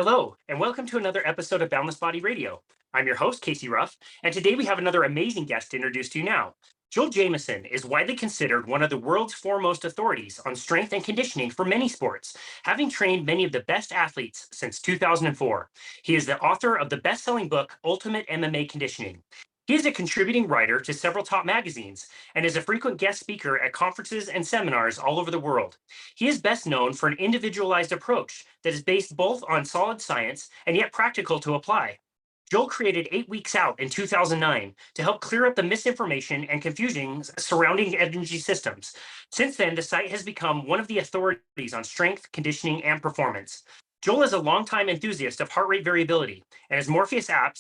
Hello, and welcome to another episode of Boundless Body Radio. I'm your host, Casey Ruff, and today we have another amazing guest to introduce to you now. Joel Jamieson is widely considered one of the world's foremost authorities on strength and conditioning for many sports, having trained many of the best athletes since 2004. He is the author of the best-selling book, Ultimate MMA Conditioning. He is a contributing writer to several top magazines and is a frequent guest speaker at conferences and seminars all over the world. He is best known for an individualized approach that is based both on solid science and yet practical to apply. Joel created 8 Weeks Out in 2009 to help clear up the misinformation and confusion surrounding energy systems. Since then, the site has become one of the authorities on strength, conditioning, and performance. Joel is a longtime enthusiast of heart rate variability, and his Morpheus app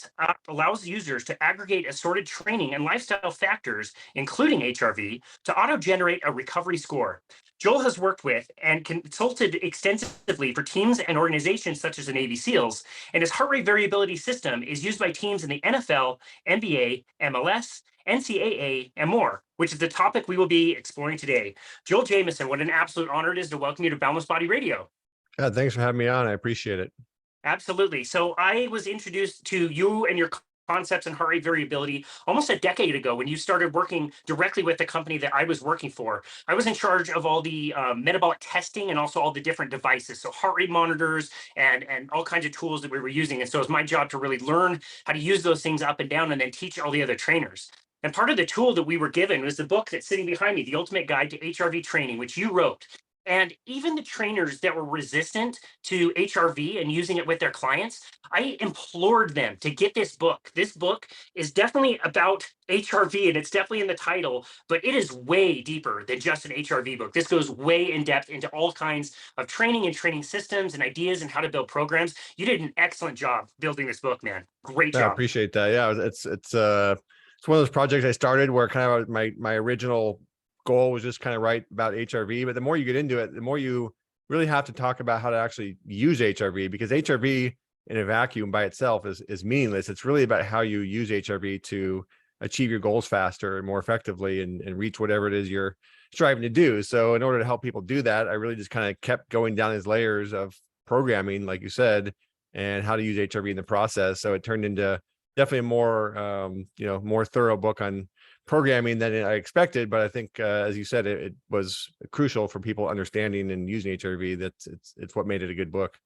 allows users to aggregate assorted training and lifestyle factors, including HRV, to auto-generate a recovery score. Joel has worked with and consulted extensively for teams and organizations such as the Navy SEALs, and his heart rate variability system is used by teams in the NFL, NBA, MLS, NCAA, and more, which is the topic we will be exploring today. Joel Jamieson, what an absolute honor it is to welcome you to Boundless Body Radio. Thanks for having me on. I appreciate it. Absolutely. So I was introduced to you and your concepts in heart rate variability almost a decade ago when you started working directly with the company that I was working for. I was in charge of all the metabolic testing and also all the different devices, so heart rate monitors and all kinds of tools that we were using. And so it was my job to really learn how to use those things up and down and then teach all the other trainers. And part of the tool that we were given was the book that's sitting behind me, The Ultimate Guide to HRV Training, which you wrote. And even the trainers that were resistant to HRV and using it with their clients, I implored them to get this book. This book is definitely about HRV and it's definitely in the title, but it is way deeper than just an HRV book. This goes way in depth into all kinds of training and training systems and ideas and how to build programs. You did an excellent job building this book, man. Great job. I appreciate that. Yeah, it's one of those projects I started where kind of my original goal was just kind of write about HRV, but the more you get into it, the more you really have to talk about how to actually use HRV, because HRV in a vacuum by itself is meaningless. It's really about how you use HRV to achieve your goals faster and more effectively and reach whatever it is you're striving to do. So in order to help people do that, I really just kind of kept going down these layers of programming, like you said, and how to use HRV in the process. So it turned into definitely a more, more thorough book on programming than I expected, but I think, as you said, it was crucial for people understanding and using HRV. It's what made it a good book.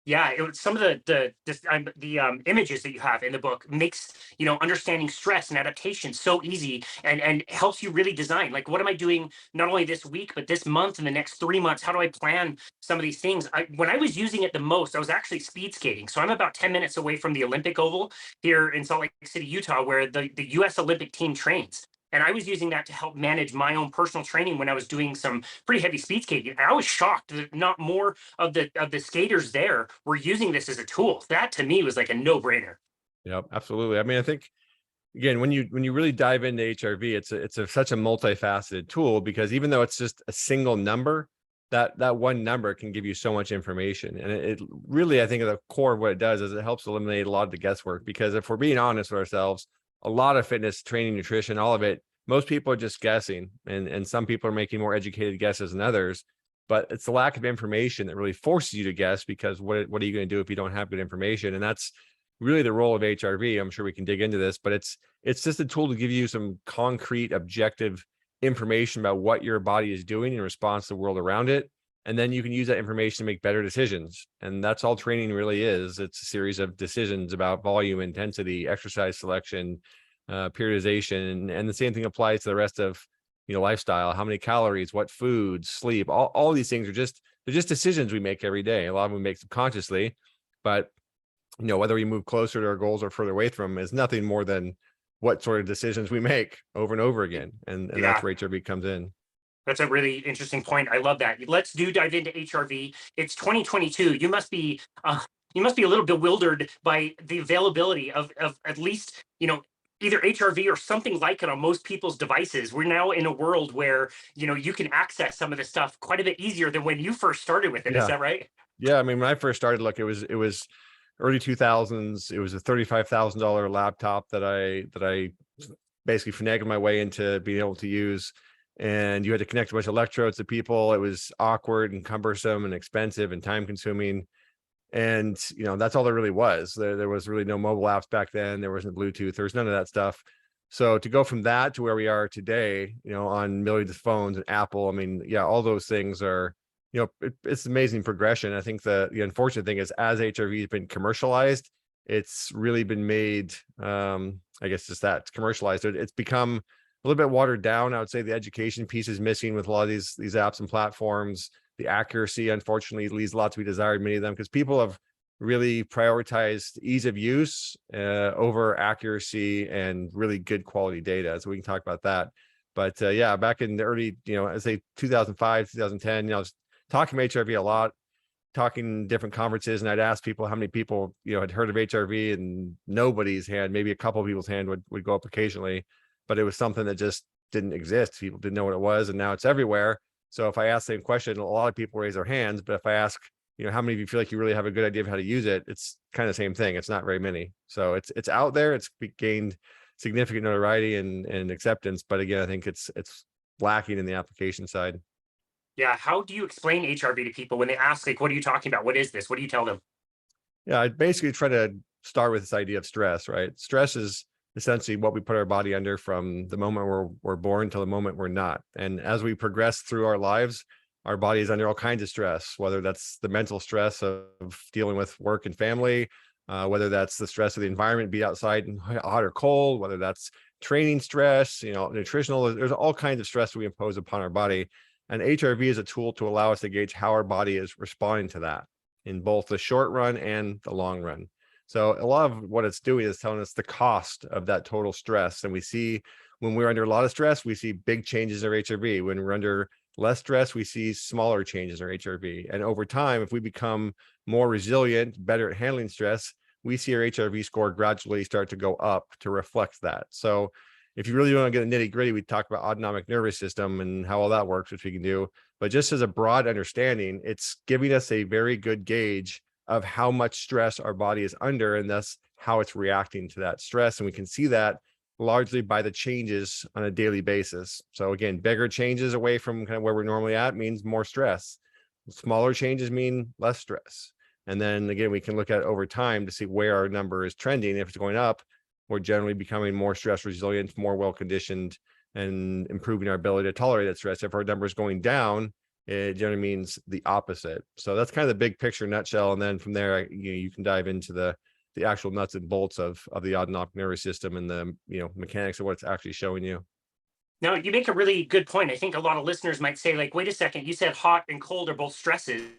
Yeah, it was some of the images that you have in the book makes understanding stress and adaptation so easy and helps you really design, like, what am I doing not only this week but this month and the next 3 months? How do I plan some of these things? When I was using it the most, I was actually speed skating. So I'm about 10 minutes away from the Olympic Oval here in Salt Lake City, Utah, where the US Olympic team trains. And I was using that to help manage my own personal training when I was doing some pretty heavy speed skating. I was shocked that not more of the skaters there were using this as a tool. That to me was like a no-brainer. Yeah, absolutely. I mean, I think again, when you really dive into HRV, it's such a multifaceted tool, because even though it's just a single number, that one number can give you so much information. And it really, I think, at the core of what it does is it helps eliminate a lot of the guesswork. Because if we're being honest with ourselves, a lot of fitness, training, nutrition, all of it, most people are just guessing, and some people are making more educated guesses than others. But it's the lack of information that really forces you to guess, because what are you going to do if you don't have good information? And that's really the role of HRV. I'm sure we can dig into this, but it's just a tool to give you some concrete, objective information about what your body is doing in response to the world around it. And then you can use that information to make better decisions. And that's all training really is. It's a series of decisions about volume, intensity, exercise selection, periodization. And the same thing applies to the rest of, lifestyle. How many calories, what foods, sleep, all these things they're just decisions we make every day. A lot of them we make subconsciously, but whether we move closer to our goals or further away from them is nothing more than what sort of decisions we make over and over again. And that's where HRV comes in. That's a really interesting point. I love that. Let's dive into HRV. It's 2022. You must be a little bewildered by the availability of at least either HRV or something like it on most people's devices. We're now in a world where you can access some of this stuff quite a bit easier than when you first started with it. Yeah. Is that right? Yeah, I mean, when I first started, look, it was early 2000s. It was a $35,000 laptop that I basically finagled my way into being able to use. And you had to connect a bunch of electrodes to people. It was awkward and cumbersome and expensive and time consuming. And, that's all there really was. There was really no mobile apps back then. There wasn't Bluetooth. There was none of that stuff. So to go from that to where we are today, on millions of phones and Apple, I mean, yeah, all those things are, it's amazing progression. I think the unfortunate thing is, as HRV has been commercialized, it's really been made, I guess just that, it's commercialized. It's become a little bit watered down. I would say the education piece is missing with a lot of these apps and platforms. The accuracy, unfortunately, leaves a lot to be desired, many of them, because people have really prioritized ease of use over accuracy and really good quality data. So we can talk about that. But yeah, back in the early, I say 2005, 2010, I was talking HRV a lot, talking different conferences, and I'd ask people how many people, had heard of HRV, and nobody's hand, maybe a couple of people's hand would go up occasionally, but it was something that just didn't exist. People didn't know what it was, and now it's everywhere. So if I ask the same question, a lot of people raise their hands, but if I ask, how many of you feel like you really have a good idea of how to use it, it's kind of the same thing. It's not very many. So it's out there. It's gained significant notoriety and acceptance, but again, I think it's lacking in the application side. Yeah. How do you explain HRV to people when they ask, like, what are you talking about? What is this? What do you tell them? Yeah, I basically try to start with this idea of stress, right? Stress is essentially what we put our body under from the moment we're born till the moment we're not. And as we progress through our lives, our body is under all kinds of stress, whether that's the mental stress of dealing with work and family, whether that's the stress of the environment, be outside and hot or cold, whether that's training stress, nutritional, there's all kinds of stress we impose upon our body. And HRV is a tool to allow us to gauge how our body is responding to that in both the short run and the long run. So a lot of what it's doing is telling us the cost of that total stress. And we see when we're under a lot of stress, we see big changes in our HRV. When we're under less stress, we see smaller changes in our HRV. And over time, if we become more resilient, better at handling stress, we see our HRV score gradually start to go up to reflect that. So if you really want to get nitty gritty, we talk about autonomic nervous system and how all that works, which we can do. But just as a broad understanding, it's giving us a very good gauge of how much stress our body is under, and thus how it's reacting to that stress. And we can see that largely by the changes on a daily basis. So again, bigger changes away from kind of where we're normally at means more stress. Smaller changes mean less stress. And then again, we can look at it over time to see where our number is trending. If it's going up, we're generally becoming more stress resilient, more well-conditioned, and improving our ability to tolerate that stress. If our number is going down, it generally means the opposite. So that's kind of the big picture nutshell. And then from there, you can dive into the actual nuts and bolts of the autonomic nervous system and the mechanics of what it's actually showing you. Now, you make a really good point. I think a lot of listeners might say, like, wait a second, you said hot and cold are both stresses.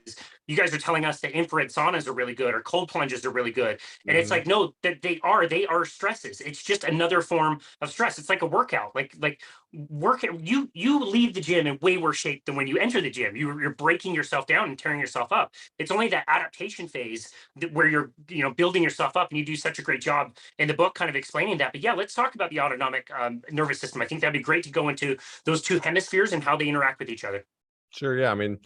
You guys are telling us that infrared saunas are really good or cold plunges are really good. And it's Mhm. like, no, that they are stresses. It's just another form of stress. It's like a workout. Like work you leave the gym in way worse shape than when you enter the gym. You're breaking yourself down and tearing yourself up. It's only that adaptation phase where you're building yourself up, and you do such a great job in the book kind of explaining that. But yeah, let's talk about the autonomic nervous system. I think that'd be great to go into those two hemispheres and how they interact with each other. Sure. Yeah. I mean,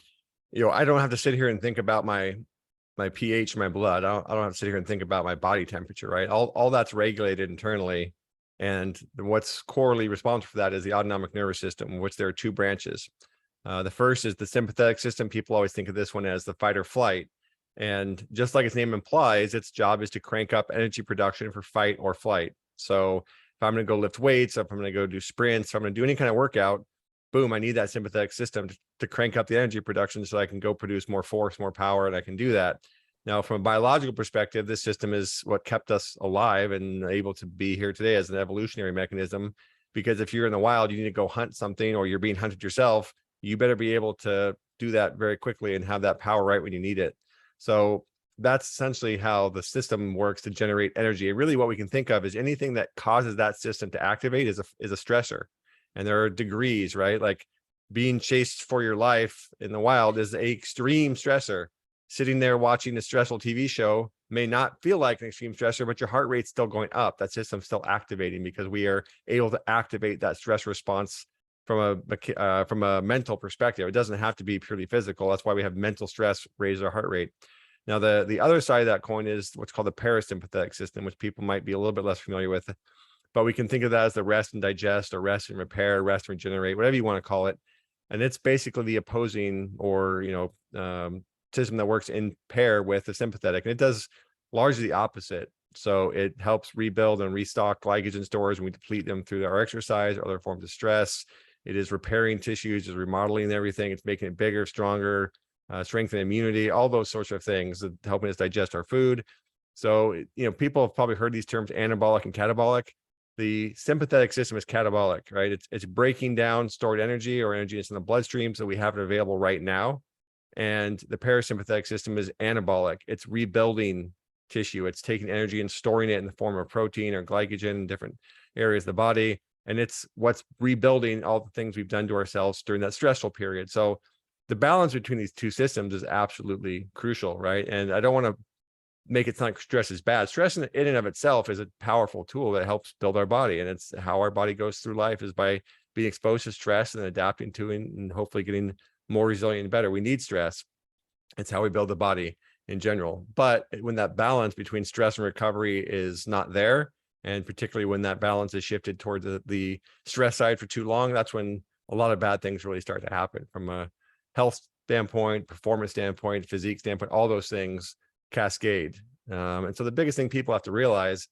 I don't have to sit here and think about my pH, my blood. I don't have to sit here and think about my body temperature, right? All that's regulated internally. And what's corely responsible for that is the autonomic nervous system, which there are two branches. The first is the sympathetic system. People always think of this one as the fight or flight. And just like its name implies, its job is to crank up energy production for fight or flight. So if I'm going to go lift weights, if I'm going to go do sprints, if I'm going to do any kind of workout, boom, I need that sympathetic system to crank up the energy production so I can go produce more force, more power, and I can do that. Now, from a biological perspective, this system is what kept us alive and able to be here today as an evolutionary mechanism. Because if you're in the wild, you need to go hunt something, or you're being hunted yourself, you better be able to do that very quickly and have that power right when you need it. So that's essentially how the system works to generate energy. And really what we can think of is anything that causes that system to activate is a stressor. And there are degrees, right? Like being chased for your life in the wild is a extreme stressor. Sitting there watching a stressful TV show may not feel like an extreme stressor, but your heart rate's still going up. That system's still activating because we are able to activate that stress response from a mental perspective. It doesn't have to be purely physical. That's why we have mental stress raise our heart rate. Now, the other side of that coin is what's called the parasympathetic system, which people might be a little bit less familiar with, but we can think of that as the rest and digest, or rest and repair, rest and regenerate, whatever you want to call it. And it's basically the opposing, or system that works in pair with the sympathetic, and it does largely the opposite. So it helps rebuild and restock glycogen stores when we deplete them through our exercise or other forms of stress. It is repairing tissues, is remodeling everything. It's making it bigger, stronger, strengthening immunity, all those sorts of things, helping us digest our food. So, people have probably heard these terms anabolic and catabolic. The sympathetic system is catabolic, right? It's breaking down stored energy or energy that's in the bloodstream, so we have it available right now. And the parasympathetic system is anabolic. It's rebuilding tissue. It's taking energy and storing it in the form of protein or glycogen in different areas of the body. And it's what's rebuilding all the things we've done to ourselves during that stressful period. So the balance between these two systems is absolutely crucial, right? And I don't want to make it sound like stress is bad. Stress in and of itself is a powerful tool that helps build our body. And it's how our body goes through life, is by being exposed to stress and adapting to it, and hopefully getting more resilient and better. We need stress. It's how we build the body in general. But when that balance between stress and recovery is not there, and particularly when that balance is shifted towards the stress side for too long, that's when a lot of bad things really start to happen from a health standpoint, performance standpoint, physique standpoint. All those things cascade. And so the biggest thing people have to realize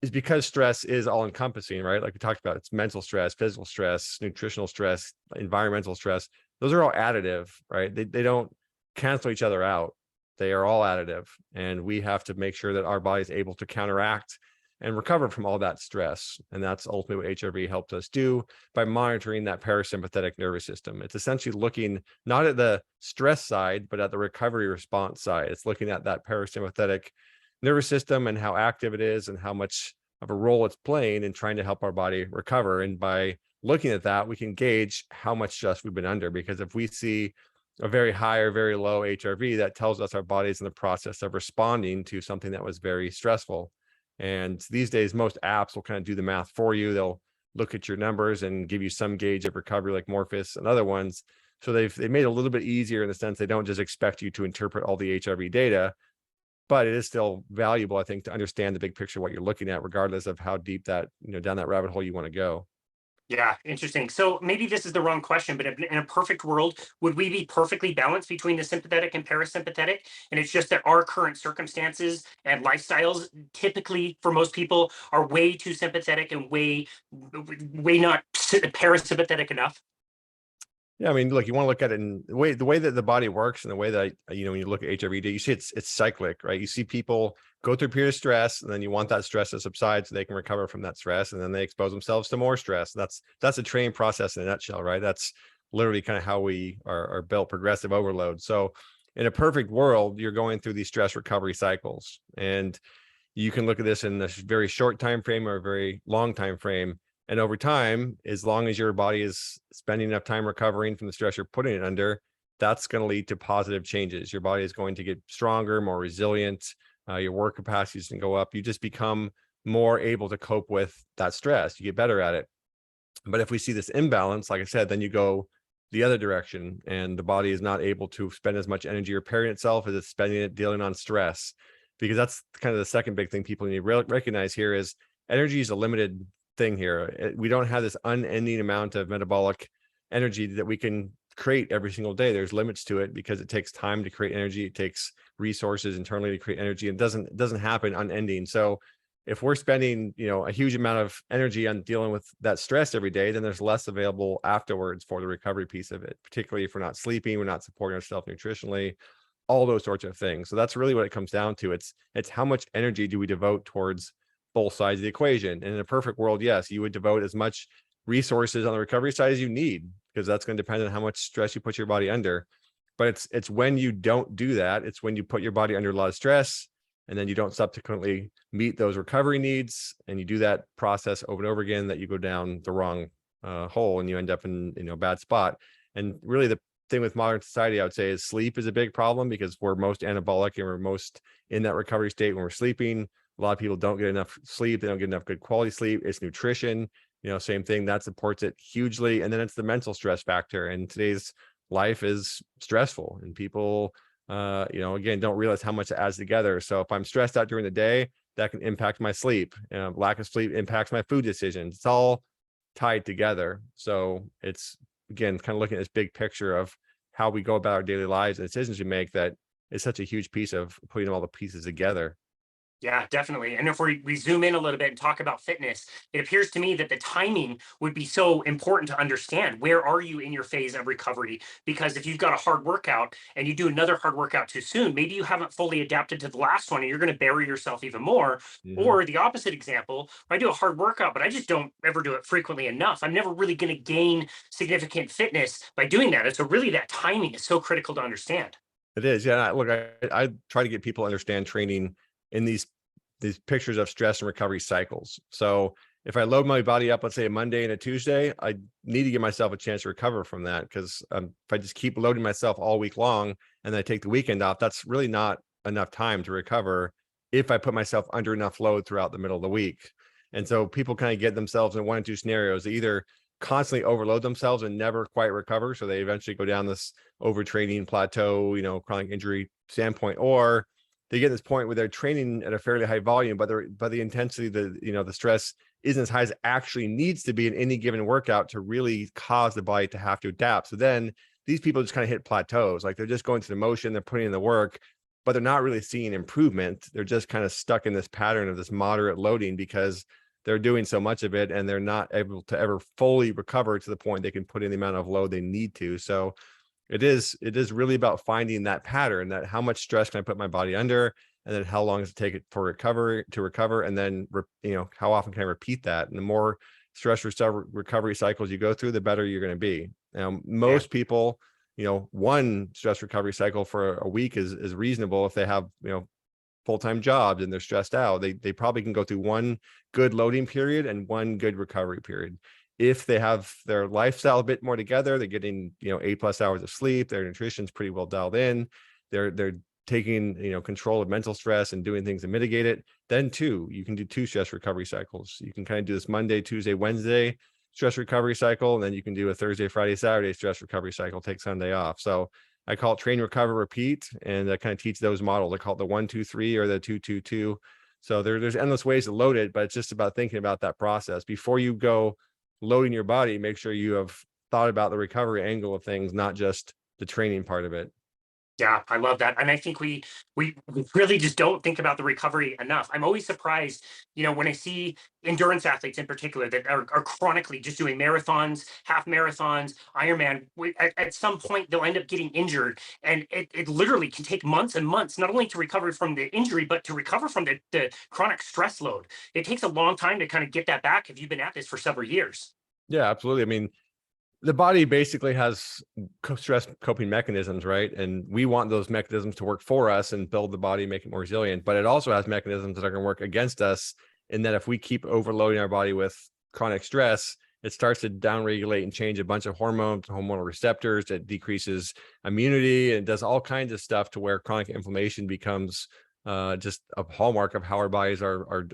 is, because stress is all encompassing, right? Like we talked about, it's mental stress, physical stress, nutritional stress, environmental stress. Those are all additive, right? They don't cancel each other out. They are all additive. And we have to make sure that our body is able to counteract and recover from all that stress. And that's ultimately what HRV helps us do by monitoring that parasympathetic nervous system. It's essentially looking not at the stress side, but at the recovery response side. It's looking at that parasympathetic nervous system and how active it is and how much of a role it's playing in trying to help our body recover. And by looking at that, we can gauge how much stress we've been under. Because if we see a very high or very low HRV, that tells us our body is in the process of responding to something that was very stressful. And these days, most apps will kind of do the math for you. They'll look at your numbers and give you some gauge of recovery, like Morpheus and other ones. So they've made it a little bit easier in the sense they don't just expect you to interpret all the HRV data, but it is still valuable, I think, to understand the big picture of what you're looking at, regardless of how deep that, down that rabbit hole you want to go. Yeah, interesting. So maybe this is the wrong question, but in a perfect world, would we be perfectly balanced between the sympathetic and parasympathetic? And it's just that our current circumstances and lifestyles, typically for most people, are way too sympathetic and way not parasympathetic enough. Yeah, I mean, look, you want to look at it in the way that the body works, and the way that when you look at HRV, you see it's cyclic, right? You see people go through a period of stress, and then you want that stress to subside so they can recover from that stress, and then they expose themselves to more stress. That's a training process in a nutshell, right? That's literally kind of how we are built, progressive overload. So in a perfect world, you're going through these stress recovery cycles, and you can look at this in a very short time frame or a very long time frame. And over time, as long as your body is spending enough time recovering from the stress you're putting it under, that's going to lead to positive changes. Your body is going to get stronger, more resilient. Your work capacity is going to go up. You just become more able to cope with that stress. You get better at it. But if we see this imbalance, like I said, then you go the other direction, and the body is not able to spend as much energy repairing itself as it's spending it dealing on stress. Because that's kind of the second big thing people need to recognize here is energy is a limited thing here. We don't have this unending amount of metabolic energy that we can create every single day. There's limits to it because it takes time to create energy. It takes resources internally to create energy. It doesn't happen unending. So if we're spending, a huge amount of energy on dealing with that stress every day, then there's less available afterwards for the recovery piece of it, particularly if we're not sleeping, we're not supporting ourselves nutritionally, all those sorts of things. So that's really what it comes down to. It's how much energy do we devote towards both sides of the equation. And in a perfect world, yes, you would devote as much resources on the recovery side as you need, because that's going to depend on how much stress you put your body under. But it's when you don't do that, it's when you put your body under a lot of stress, and then you don't subsequently meet those recovery needs, and you do that process over and over again, that you go down the wrong hole, and you end up in a bad spot. And really the thing with modern society, I would say, is sleep is a big problem, because we're most anabolic and we're most in that recovery state when we're sleeping. A lot of people don't get enough sleep. They don't get enough good quality sleep. It's nutrition, same thing that supports it hugely. And then it's the mental stress factor. And today's life is stressful, and people, again, don't realize how much it adds together. So if I'm stressed out during the day, that can impact my sleep. Lack of sleep impacts my food decisions. It's all tied together. So it's, again, kind of looking at this big picture of how we go about our daily lives and decisions we make, that is such a huge piece of putting all the pieces together. Yeah, definitely. And if we zoom in a little bit and talk about fitness, it appears to me that the timing would be so important to understand. Where are you in your phase of recovery? Because if you've got a hard workout and you do another hard workout too soon, maybe you haven't fully adapted to the last one and you're going to bury yourself even more. Mhm. Or the opposite example, I do a hard workout, but I just don't ever do it frequently enough. I'm never really going to gain significant fitness by doing that. And so, really, that timing is so critical to understand. It is. Yeah. Look, I try to get people to understand training in these pictures of stress and recovery cycles. So if I load my body up, let's say a Monday and a Tuesday, I need to give myself a chance to recover from that, because if I just keep loading myself all week long and then I take the weekend off, that's really not enough time to recover if I put myself under enough load throughout the middle of the week. And so people kind of get themselves in one or two scenarios. They either constantly overload themselves and never quite recover, so they eventually go down this overtraining plateau, chronic injury standpoint, or they get to this point where they're training at a fairly high volume, but the intensity, the stress isn't as high as it actually needs to be in any given workout to really cause the body to have to adapt. So then these people just kind of hit plateaus. Like, they're just going through the motion, they're putting in the work, but they're not really seeing improvement. They're just kind of stuck in this pattern of this moderate loading because they're doing so much of it, and they're not able to ever fully recover to the point they can put in the amount of load they need to. So it is really about finding that pattern, that how much stress can I put my body under, and then how long does it take it for recover, and then how often can I repeat that? And the more stress recovery cycles you go through, the better you're going to be. Now, Yeah. most people, one stress recovery cycle for a week is reasonable if they have full-time jobs and they're stressed out. They probably can go through one good loading period and one good recovery period. If they have their lifestyle a bit more together, they're getting 8+ hours of sleep, their nutrition's pretty well dialed in, they're taking control of mental stress and doing things to mitigate it, then you can do two stress recovery cycles. You can kind of do this Monday, Tuesday, Wednesday stress recovery cycle, and then you can do a Thursday, Friday, Saturday stress recovery cycle, take Sunday off. So I call it train, recover, repeat, and I kind of teach those models. I call it the 1-2-3 or the 2-2-2. So there's endless ways to load it, but it's just about thinking about that process before you go loading your body. Make sure you have thought about the recovery angle of things, not just the training part of it. Yeah, I love that. And I think we really just don't think about the recovery enough. I'm always surprised, when I see endurance athletes in particular that are chronically just doing marathons, half marathons, Ironman. At some point, they'll end up getting injured. And it literally can take months and months, not only to recover from the injury, but to recover from the chronic stress load. It takes a long time to kind of get that back if you've been at this for several years. Yeah, absolutely. I mean, the body basically has stress coping mechanisms, right? And we want those mechanisms to work for us and build the body, make it more resilient. But it also has mechanisms that are going to work against us. And that if we keep overloading our body with chronic stress, it starts to downregulate and change a bunch of hormones, hormonal receptors. It decreases immunity and does all kinds of stuff to where chronic inflammation becomes just a hallmark of how our bodies are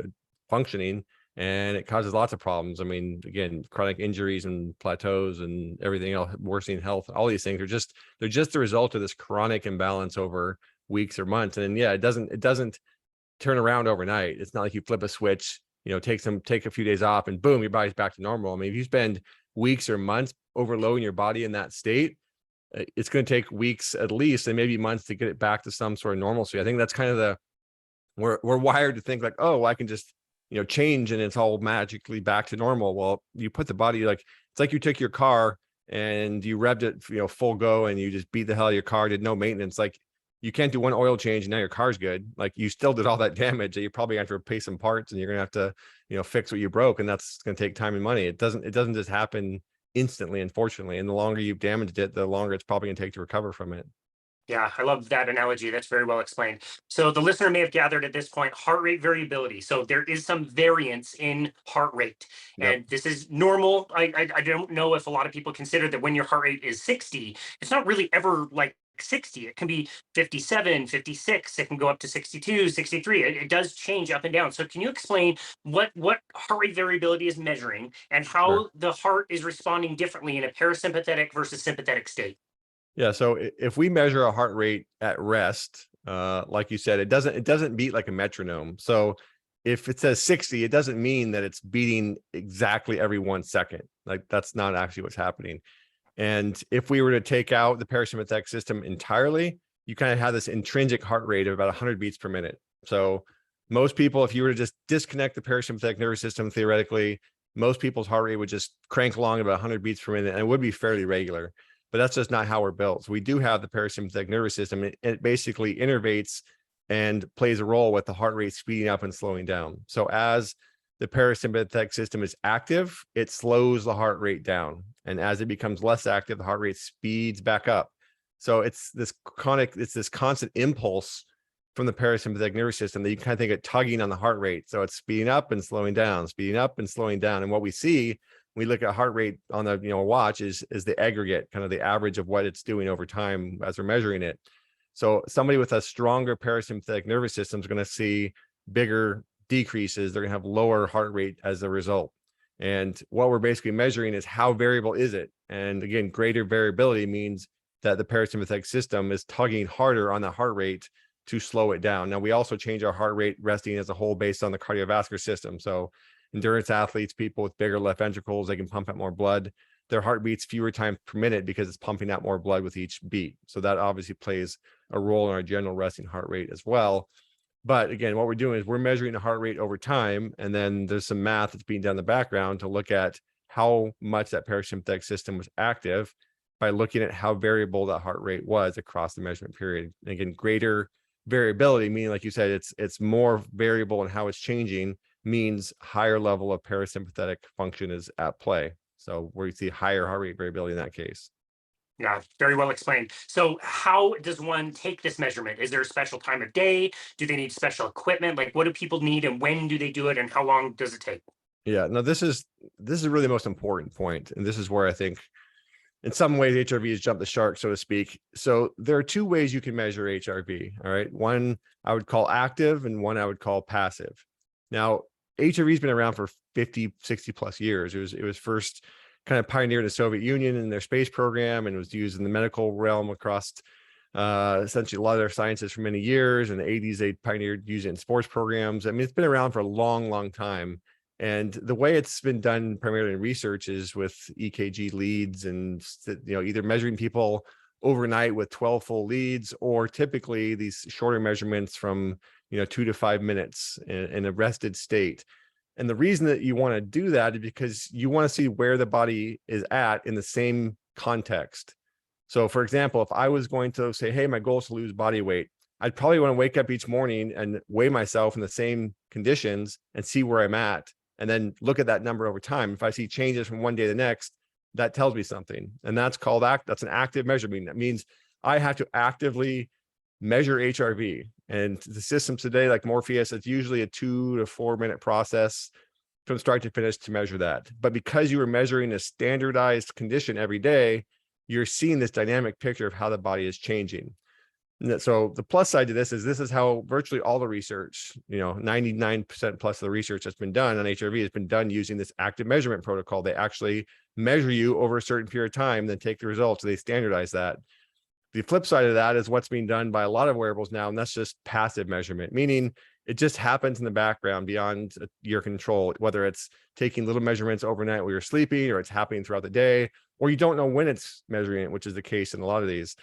functioning, and it causes lots of problems. I mean, again, chronic injuries and plateaus and everything else, worsening health, all these things they're just the result of this chronic imbalance over weeks or months. And yeah, it doesn't turn around overnight. It's not like you flip a switch, take a few days off and boom, your body's back to normal. I mean, if you spend weeks or months overloading your body in that state, it's going to take weeks at least, and maybe months to get it back to some sort of normalcy. I think that's kind of we're wired to think like, oh, well, I can just change and it's all magically back to normal. Well, you put the body, like, it's like you took your car and you revved it full go and you just beat the hell out of your car, did no maintenance. Like, you can't do one oil change and now your car's good. Like, you still did all that damage that you probably have to replace some parts, and you're gonna have to fix what you broke, and that's gonna take time and money. It doesn't just happen instantly, unfortunately. And the longer you've damaged it, the longer it's probably gonna take to recover from it. Yeah, I love that analogy. That's very well explained. So the listener may have gathered at this point heart rate variability. So there is some variance in heart rate, Yep. and this is normal. I don't know if a lot of people consider that when your heart rate is 60, it's not really ever like 60. It can be 57, 56. It can go up to 62, 63. It does change up and down. So can you explain what heart rate variability is measuring and Sure. how the heart is responding differently in a parasympathetic versus sympathetic state? Yeah. So if we measure a heart rate at rest, like you said, it doesn't beat like a metronome. So if it says 60, it doesn't mean that it's beating exactly every 1 second. Like, that's not actually what's happening. And if we were to take out the parasympathetic system entirely, you kind of have this intrinsic heart rate of about 100 beats per minute. So most people, if you were to just disconnect the parasympathetic nervous system, theoretically, most people's heart rate would just crank along about 100 beats per minute, and it would be fairly regular. But that's just not how we're built. So we do have the parasympathetic nervous system. It basically innervates and plays a role with the heart rate speeding up and slowing down. So as the parasympathetic system is active, it slows the heart rate down. And as it becomes less active, the heart rate speeds back up. So it's this constant impulse from the parasympathetic nervous system that you kind of think of tugging on the heart rate. So it's speeding up and slowing down, speeding up and slowing down. And what we see when we look at heart rate on the watch is the aggregate, kind of the average of what it's doing over time as we're measuring it. So somebody with a stronger parasympathetic nervous system is going to see bigger decreases. They're going to have lower heart rate as a result. And what we're basically measuring is how variable is it? And again, greater variability means that the parasympathetic system is tugging harder on the heart rate to slow it down. Now, we also change our heart rate resting as a whole based on the cardiovascular system. So endurance athletes, people with bigger left ventricles, they can pump out more blood. Their heart beats fewer times per minute because it's pumping out more blood with each beat. So that obviously plays a role in our general resting heart rate as well. But again, what we're doing is we're measuring the heart rate over time. And then there's some math that's being done in the background to look at how much that parasympathetic system was active by looking at how variable that heart rate was across the measurement period. And again, greater variability, meaning, like you said, it's more variable in how it's changing, means higher level of parasympathetic function is at play. So where you see higher heart rate variability in that case. Yeah, very well explained. So, how does one take this measurement? Is there a special time of day? Do they need special equipment? Like, what do people need, and when do they do it, and how long does it take? Yeah, no, this is really the most important point, and this is where I think in some ways HRV has jumped the shark, so to speak. So there are two ways you can measure HRV. All right, one I would call active and one I would call passive. Now, HRV has been around for 50, 60 plus years. It was first kind of pioneered in the Soviet Union in their space program, and was used in the medical realm across essentially a lot of their sciences for many years. In the 80s, they pioneered using it in sports programs. I mean, it's been around for a long, long time. And the way it's been done primarily in research is with EKG leads and either measuring people overnight with 12 full leads, or typically these shorter measurements from 2 to 5 minutes in a rested state. And the reason that you want to do that is because you want to see where the body is at in the same context. So for example, if I was going to say, hey, my goal is to lose body weight, I'd probably want to wake up each morning and weigh myself in the same conditions and see where I'm at, and then look at that number over time. If I see changes from one day to the next, that tells me something. And that's an active measurement. That means I have to actively measure HRV. And the systems today, like Morpheus, it's usually a 2 to 4 minute process from start to finish to measure that. But because you are measuring a standardized condition every day, you're seeing this dynamic picture of how the body is changing. So the plus side to this is how virtually all the research, 99% plus of the research that's been done on HRV has been done using this active measurement protocol. They actually measure you over a certain period of time, then take the results. So they standardize that. The flip side of that is what's being done by a lot of wearables now, and that's just passive measurement, meaning it just happens in the background beyond your control, whether it's taking little measurements overnight while you're sleeping, or it's happening throughout the day, or you don't know when it's measuring it, which is the case in a lot of these.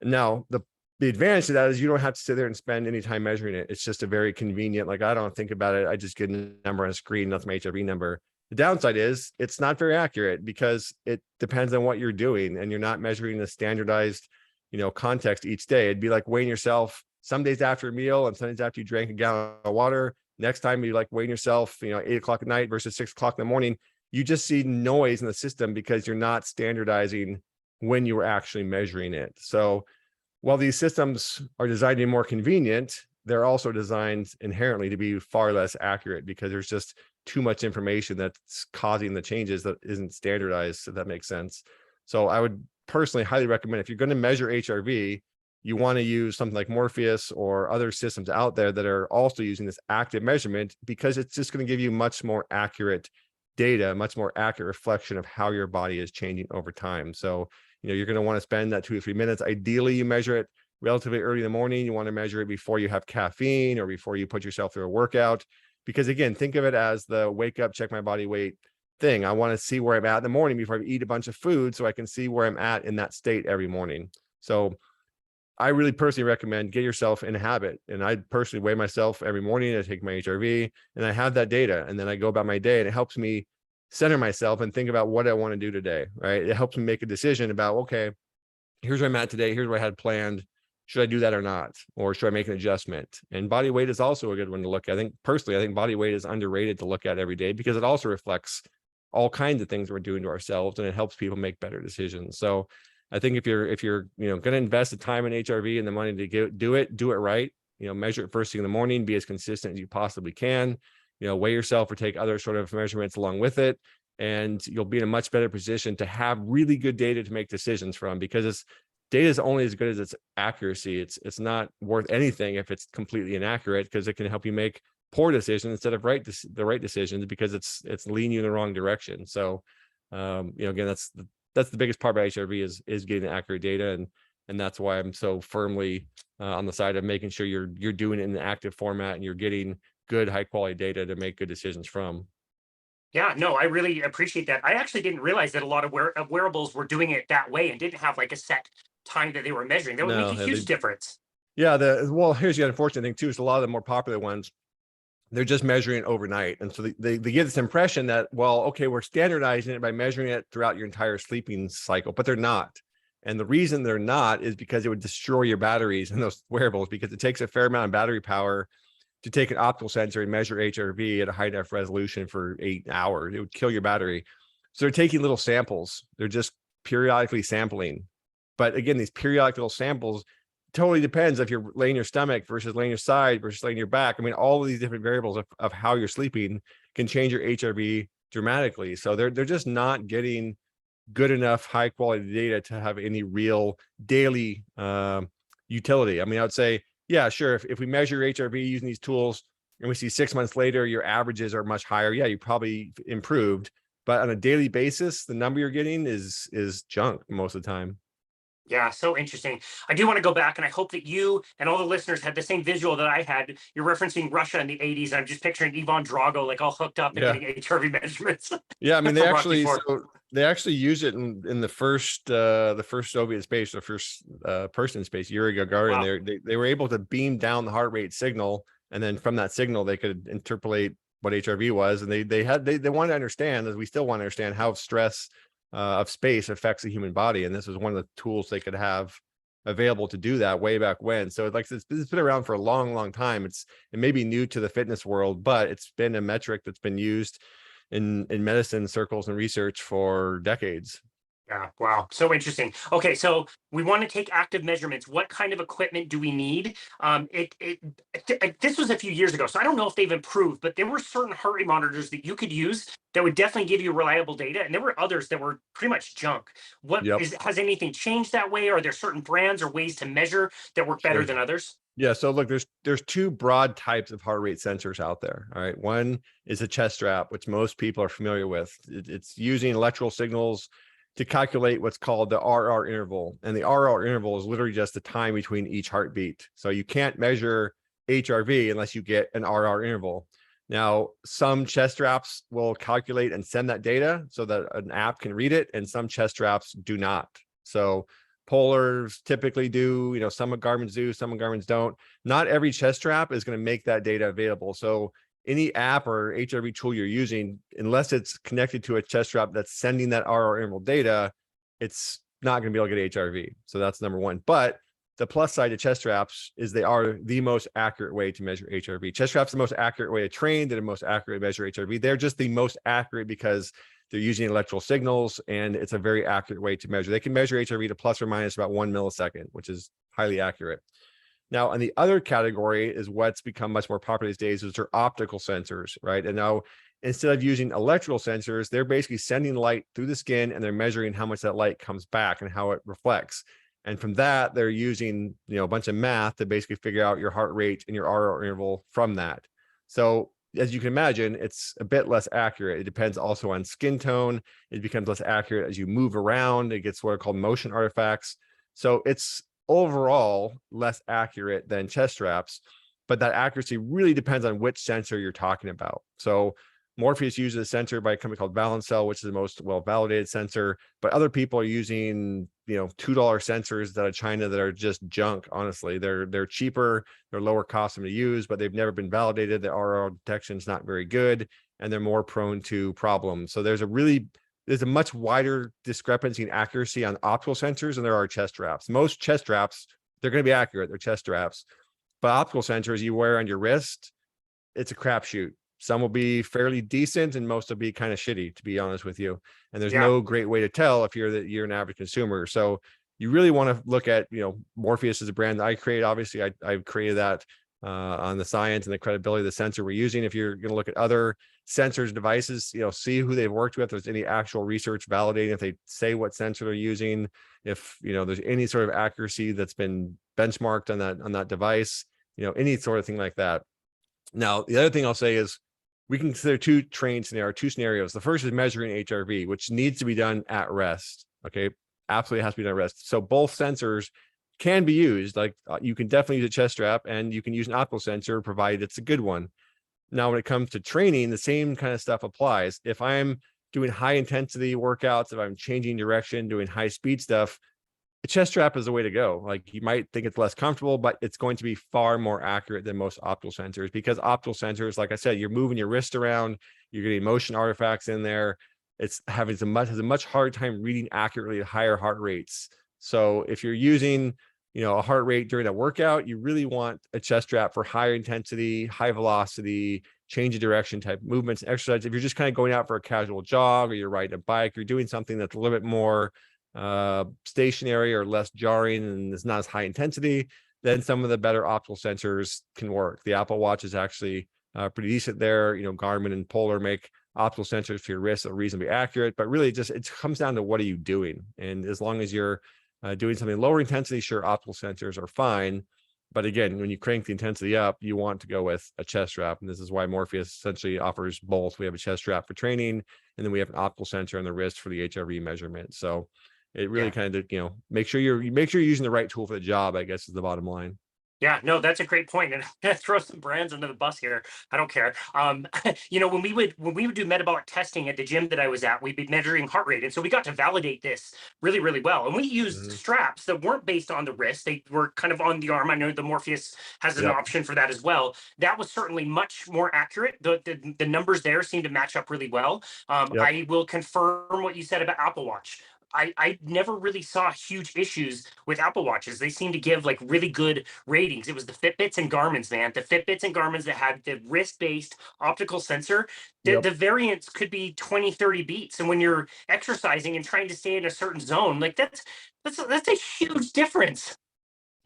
Now, the advantage to that is you don't have to sit there and spend any time measuring it. It's just a very convenient, like, I don't think about it. I just get a number on a screen. That's my HRV number. The downside is it's not very accurate because it depends on what you're doing, and you're not measuring a standardized, context each day. It'd be like weighing yourself some days after a meal and some days after you drank a gallon of water. Next time you like weighing yourself, 8 o'clock at night versus 6 o'clock in the morning. You just see noise in the system because you're not standardizing when you were actually measuring it. So while these systems are designed to be more convenient, they're also designed inherently to be far less accurate because there's just too much information that's causing the changes that isn't standardized, if that makes sense. So I would personally highly recommend, if you're going to measure HRV, you want to use something like Morpheus or other systems out there that are also using this active measurement, because it's just going to give you much more accurate data, much more accurate reflection of how your body is changing over time. So you're going to want to spend that 2 to 3 minutes. Ideally, you measure it relatively early in the morning. You want to measure it before you have caffeine or before you put yourself through a workout. Because again, think of it as the wake up, check my body weight thing. I want to see where I'm at in the morning before I eat a bunch of food so I can see where I'm at in that state every morning. So I really personally recommend get yourself in a habit. And I personally weigh myself every morning. I take my HRV and I have that data, and then I go about my day, and it helps me center myself and think about what I want to do today. Right. It helps me make a decision about, okay, here's where I'm at today. Here's what I had planned. Should I do that or not? Or should I make an adjustment? And body weight is also a good one to look at. I think body weight is underrated to look at every day, because it also reflects all kinds of things we're doing to ourselves, and it helps people make better decisions. So I think if you're going to invest the time in HRV and the money to do it right. Measure it first thing in the morning, be as consistent as you possibly can. Weigh yourself or take other sort of measurements along with it, and you'll be in a much better position to have really good data to make decisions from, because data is only as good as its accuracy. It's not worth anything if it's completely inaccurate, because it can help you make poor decisions instead of the right decisions, because it's leading you in the wrong direction. So again, that's the biggest part about HRV is getting accurate data, and that's why I'm so firmly on the side of making sure you're doing it in an active format and you're getting good high quality data to make good decisions from. Yeah, no, I really appreciate that. I actually didn't realize that a lot of wearables were doing it that way and didn't have like a set time that they were measuring. That would make No, a huge difference. yeah, here's the unfortunate thing too, is a lot of the more popular ones, they're just measuring it overnight. And so they get this impression that, well, okay, we're standardizing it by measuring it throughout your entire sleeping cycle, but they're not. And the reason they're not is because it would destroy your batteries in those wearables, because it takes a fair amount of battery power to take an optical sensor and measure HRV at a high def resolution for 8 hours. It would kill your battery. So they're taking little samples. They're just periodically sampling. But again, these periodic little samples totally depends if you're laying your stomach versus laying your side versus laying your back. I mean, all of these different variables of how you're sleeping can change your HRV dramatically. So they're just not getting good enough high quality data to have any real daily utility. I mean, I would say, yeah, sure. If we measure HRV using these tools and we see 6 months later, your averages are much higher. Yeah, you probably improved, but on a daily basis, the number you're getting is junk most of the time. Yeah, so interesting. I do want to go back, and I hope that you and all the listeners had the same visual that I had. You're referencing Russia in the 80s. I'm just picturing Ivan Drago like all hooked up and Yeah. getting HRV measurements Yeah, I mean, from Rocky Ford. they actually use it in the first Soviet space, the first person in space, Yuri Gagarin. Wow. They were able to beam down the heart rate signal, and then from that signal they could interpolate what HRV was, and they wanted to understand, as we still want to understand, how stress of space affects the human body, and this was one of the tools they could have available to do that way back when. So it's been around for a long time. It may be new to the fitness world, but it's been a metric that's been used in medicine circles and research for decades. Yeah, wow, so interesting. Okay, so we want to take active measurements. What kind of equipment do we need? This was a few years ago, so I don't know if they've improved, but there were certain heart rate monitors that you could use that would definitely give you reliable data, and there were others that were pretty much junk. Yep. Has anything changed that way? Are there certain brands or ways to measure that work better Sure. than others? Yeah. So look, there's two broad types of heart rate sensors out there. All right. One is a chest strap, which most people are familiar with. It's using electrical signals to calculate what's called the RR interval. And the RR interval is literally just the time between each heartbeat. So you can't measure HRV unless you get an RR interval. Now, some chest straps will calculate and send that data so that an app can read it, and some chest straps do not. So Polars typically do, some Garmin's do, some Garmin's don't. Not every chest strap is going to make that data available. So any app or HRV tool you're using, unless it's connected to a chest strap that's sending that RR interval data, it's not going to be able to get HRV. So that's number one. But the plus side to chest straps is they are the most accurate way to measure HRV. Chest straps are the most accurate way to train. They're the most accurate to measure HRV. They're just the most accurate because they're using electrical signals, and it's a very accurate way to measure. They can measure HRV to plus or minus about 1 millisecond, which is highly accurate. Now, on the other category is what's become much more popular these days, which are optical sensors, right? And now, instead of using electrical sensors, they're basically sending light through the skin, and they're measuring how much that light comes back and how it reflects. And from that, they're using, a bunch of math to basically figure out your heart rate and your RR interval from that. So as you can imagine, it's a bit less accurate. It depends also on skin tone. It becomes less accurate as you move around. It gets what are called motion artifacts. So it's overall less accurate than chest straps, but that accuracy really depends on which sensor you're talking about. So Morpheus uses a sensor by a company called Cell, which is the most well-validated sensor, but other people are using, $2 sensors out of China that are just junk. Honestly, they're cheaper, they're lower cost them to use, but they've never been validated. The RO detection is not very good, and they're more prone to problems. So there's a much wider discrepancy in accuracy on optical sensors than there are chest straps. Most chest straps, they're going to be accurate. They're chest straps, but optical sensors you wear on your wrist, it's a crapshoot. Some will be fairly decent and most will be kind of shitty, to be honest with you. And there's Yeah. no great way to tell if you're an average consumer. So you really want to look at, Morpheus is a brand that I create. Obviously, I've created that on the science and the credibility of the sensor we're using. If you're going to look at other sensors, devices, see who they've worked with. If there's any actual research validating if they say what sensor they're using, if there's any sort of accuracy that's been benchmarked on that device, any sort of thing like that. Now, the other thing I'll say is we can consider two scenarios. The first is measuring HRV, which needs to be done at rest. Okay. Absolutely has to be done at rest. So both sensors can be used. Like you can definitely use a chest strap and you can use an optical sensor, provided it's a good one. Now, when it comes to training, the same kind of stuff applies. If I'm doing high intensity workouts, if I'm changing direction, doing high speed stuff, a chest strap is the way to go. Like you might think it's less comfortable, but it's going to be far more accurate than most optical sensors, because optical sensors, like I said, you're moving your wrist around, you're getting motion artifacts in there. It's has a much harder time reading accurately at higher heart rates. So if you're using, a heart rate during a workout, you really want a chest strap for higher intensity, high velocity, change of direction type movements and exercise. If you're just kind of going out for a casual jog or you're riding a bike, you're doing something that's a little bit more stationary or less jarring and it's not as high intensity, then some of the better optical sensors can work. The Apple Watch is actually pretty decent there. Garmin and Polar make optical sensors for your wrist that are reasonably accurate, but really it comes down to what are you doing. And as long as you're doing something lower intensity, sure, optical sensors are fine. But again, when you crank the intensity up, you want to go with a chest strap. And this is why Morpheus essentially offers both. We have a chest strap for training, and then we have an optical sensor on the wrist for the HRV measurement. So it really kind of, make sure you're using the right tool for the job, I guess, is the bottom line. Yeah, no, that's a great point. And I'm gonna throw some brands under the bus here. I don't care. When we would do metabolic testing at the gym that I was at, we'd be measuring heart rate. And so we got to validate this really, really well. And we used Mhm. straps that weren't based on the wrist. They were kind of on the arm. I know the Morpheus has an Yep. option for that as well. That was certainly much more accurate. The numbers there seem to match up really well. Yep. I will confirm what you said about Apple Watch. I never really saw huge issues with Apple Watches. They seem to give like really good ratings. It was the Fitbits and Garmin's, man. The Fitbits and Garmin's that had the wrist-based optical sensor, Yep. the variance could be 20, 30 beats. And when you're exercising and trying to stay in a certain zone, like that's a huge difference.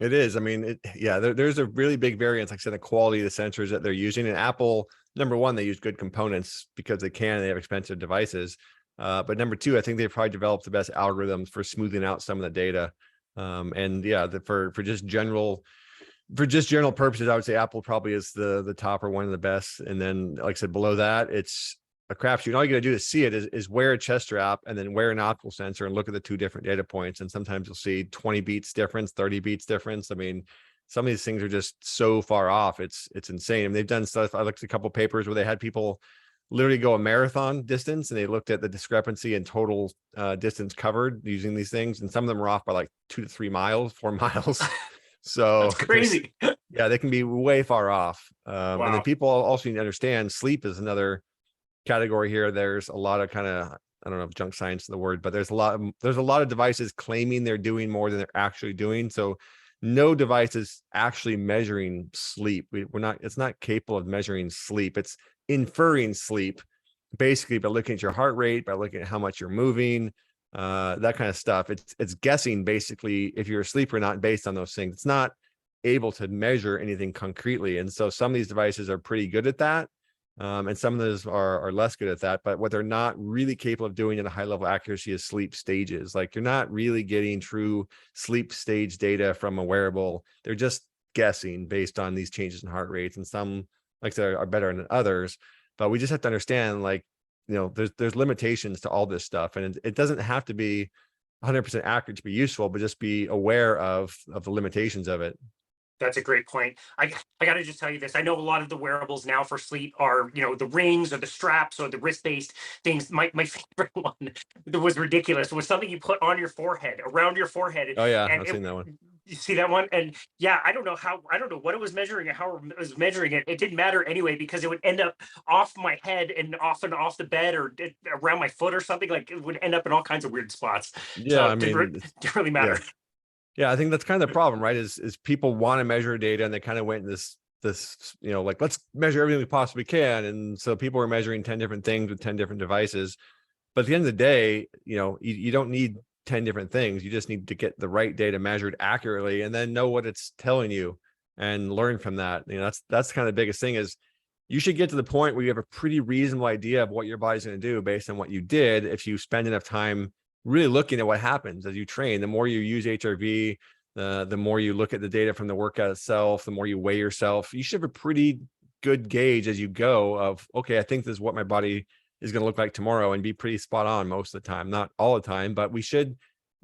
It is. I mean, there's a really big variance, like I said, the quality of the sensors that they're using. And Apple, number one, they use good components because they have expensive devices. But number two, I think they've probably developed the best algorithms for smoothing out some of the data. And yeah, for just general purposes, I would say Apple probably is the top or one of the best. And then, like I said, below that, it's a crapshoot. All you got to do to see it is wear a chest strap and then wear an optical sensor and look at the two different data points. And sometimes you'll see 20 beats difference, 30 beats difference. I mean, some of these things are just so far off. It's insane. And they've done stuff. I looked at a couple of papers where they had people literally go a marathon distance and they looked at the discrepancy in total distance covered using these things. And some of them are off by like 2 to 3 miles, 4 miles. So That's crazy. they can be way far off. And then Wow. people also need to understand sleep is another category here. There's a lot of kind of, I don't know if junk science is the word, but there's a lot of devices claiming they're doing more than they're actually doing. So no device is actually measuring sleep. It's not capable of measuring sleep. It's inferring sleep basically by looking at your heart rate, by looking at how much you're moving, that kind of stuff. It's guessing basically if you're asleep or not based on those things. It's not able to measure anything concretely. And so some of these devices are pretty good at that. And some of those are less good at that. But what they're not really capable of doing at a high level accuracy is sleep stages. Like you're not really getting true sleep stage data from a wearable. They're just guessing based on these changes in heart rates. And some, like I said, are better than others. But we just have to understand, like, there's limitations to all this stuff. And it doesn't have to be 100% accurate to be useful, but just be aware of the limitations of it. That's a great point. I got to just tell you this. I know a lot of the wearables now for sleep are, the rings or the straps or the wrist based things. My favorite one that was ridiculous was something you put on your forehead, around your forehead. Oh yeah, And I've seen that one. you see that one? And yeah, I don't know what it was measuring and how it was measuring it. It didn't matter anyway because it would end up off my head and off the bed or around my foot or something. Like it would end up in all kinds of weird spots. Yeah, So I mean, didn't really yeah. matter. Yeah, I think that's kind of the problem, right? Is people want to measure data and they kind of went in this, like let's measure everything we possibly can. And so people are measuring 10 different things with 10 different devices. But at the end of the day, you don't need 10 different things. You just need to get the right data measured accurately and then know what it's telling you and learn from that. That's kind of the biggest thing is you should get to the point where you have a pretty reasonable idea of what your body's going to do based on what you did. If you spend enough time really looking at what happens as you train, the more you use HRV, the more you look at the data from the workout itself, the more you weigh yourself, you should have a pretty good gauge as you go of, okay, I think this is what my body is going to look like tomorrow, and be pretty spot on most of the time, not all the time, but we should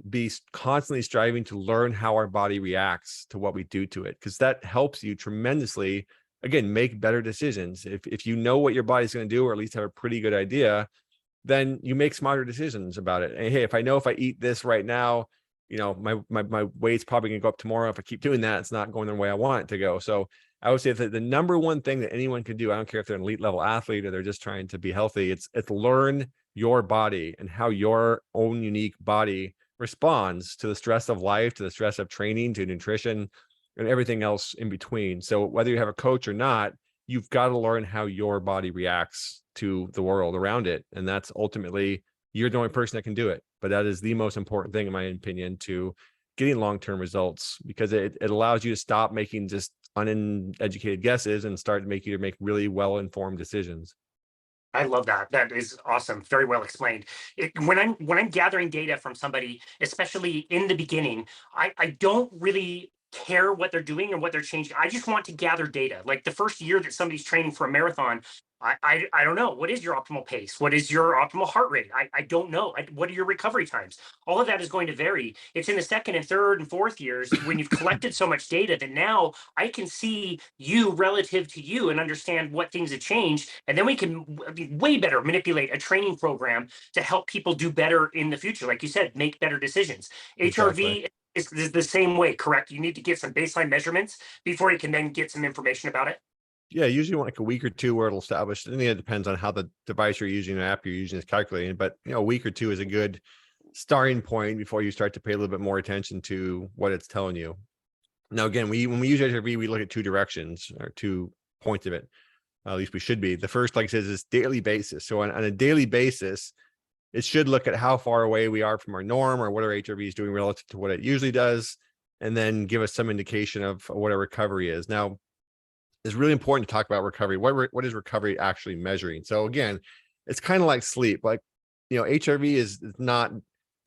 be constantly striving to learn how our body reacts to what we do to it, because that helps you tremendously, again, make better decisions. If you know what your body's going to do, or at least have a pretty good idea, then you make smarter decisions about it. And hey, if I know if I eat this right now, my weight's probably gonna go up tomorrow. If I keep doing that, it's not going the way I want it to go. So I would say that the number one thing that anyone can do, I don't care if they're an elite level athlete or they're just trying to be healthy, it's learn your body and how your own unique body responds to the stress of life, to the stress of training, to nutrition, and everything else in between. So whether you have a coach or not, you've got to learn how your body reacts to the world around it. And that's ultimately, you're the only person that can do it. But that is the most important thing, in my opinion, to getting long-term results, because it allows you to stop making just uneducated guesses and start making you to make really well-informed decisions. I love that. That is awesome. Very well explained. When I'm gathering data from somebody, especially in the beginning, I don't really care what they're doing or what they're changing. I just want to gather data. Like the first year that somebody's training for a marathon, I don't know. What is your optimal pace? What is your optimal heart rate? I don't know. What are your recovery times? All of that is going to vary. It's in the second and third and fourth years when you've collected so much data that now I can see you relative to you and understand what things have changed. And then we can way better manipulate a training program to help people do better in the future. Like you said, make better decisions. Exactly. HRV is the same way, correct? You need to get some baseline measurements before you can then get some information about it. Yeah, usually like a week or two where it'll establish. I think it depends on how the device you're using, the app you're using is calculating, but a week or two is a good starting point before you start to pay a little bit more attention to what it's telling you. Now, again, when we use HRV, we look at two directions or 2 points of it. At least we should be. The first, like I said, is daily basis. So on a daily basis, it should look at how far away we are from our norm or what our HRV is doing relative to what it usually does, and then give us some indication of what our recovery is. Now, it's really important to talk about recovery. What is recovery actually measuring? So again, it's kind of like sleep. Like, HRV is not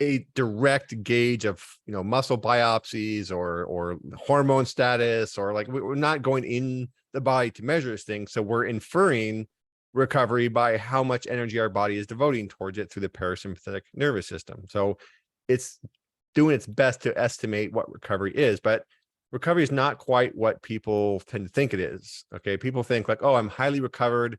a direct gauge of, muscle biopsies or hormone status, or like we're not going in the body to measure this thing. So we're inferring recovery by how much energy our body is devoting towards it through the parasympathetic nervous system. So it's doing its best to estimate what recovery is, but recovery is not quite what people tend to think it is. Okay. People think like, oh, I'm highly recovered,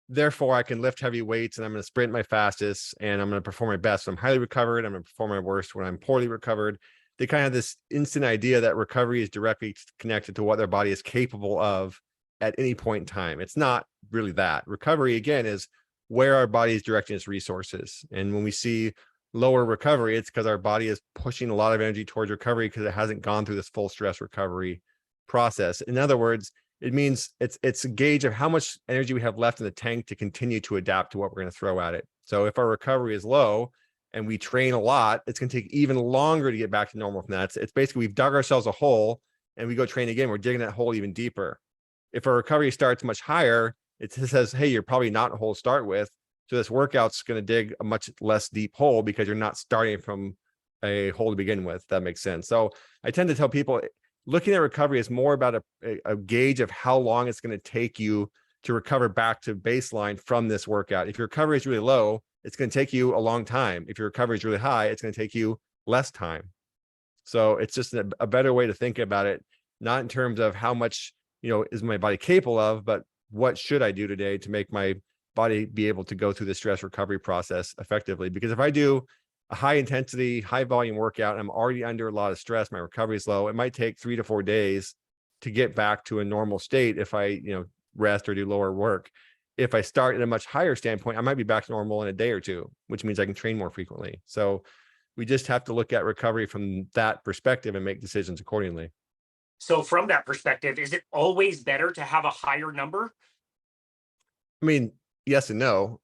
therefore I can lift heavy weights and I'm going to sprint my fastest and I'm going to perform my best. So I'm highly recovered. I'm going to perform my worst when I'm poorly recovered. They kind of have this instant idea that recovery is directly connected to what their body is capable of at any point in time. It's not really that. Recovery, again, is where our body is directing its resources. And when we see lower recovery, it's because our body is pushing a lot of energy towards recovery because it hasn't gone through this full stress recovery process. In other words, it means it's a gauge of how much energy we have left in the tank to continue to adapt to what we're going to throw at it. So if our recovery is low and we train a lot, it's going to take even longer to get back to normal from that. It's basically we've dug ourselves a hole and we go train again, we're digging that hole even deeper. If our recovery starts much higher, it says, hey, you're probably not in a hole to start with. So this workout's going to dig a much less deep hole because you're not starting from a hole to begin with. That makes sense. So I tend to tell people looking at recovery is more about a gauge of how long it's going to take you to recover back to baseline from this workout. If your recovery is really low, it's going to take you a long time. If your recovery is really high, it's going to take you less time. So it's just a better way to think about it. not in terms of how much, is my body capable of, but what should I do today to make my body be able to go through the stress recovery process effectively? Because if I do a high intensity, high volume workout, and I'm already under a lot of stress, my recovery is low, it might take 3 to 4 days to get back to a normal state if I, rest or do lower work. If I start at a much higher standpoint, I might be back to normal in a day or two, which means I can train more frequently. So we just have to look at recovery from that perspective and make decisions accordingly. So from that perspective, is it always better to have a higher number? I mean, yes and no.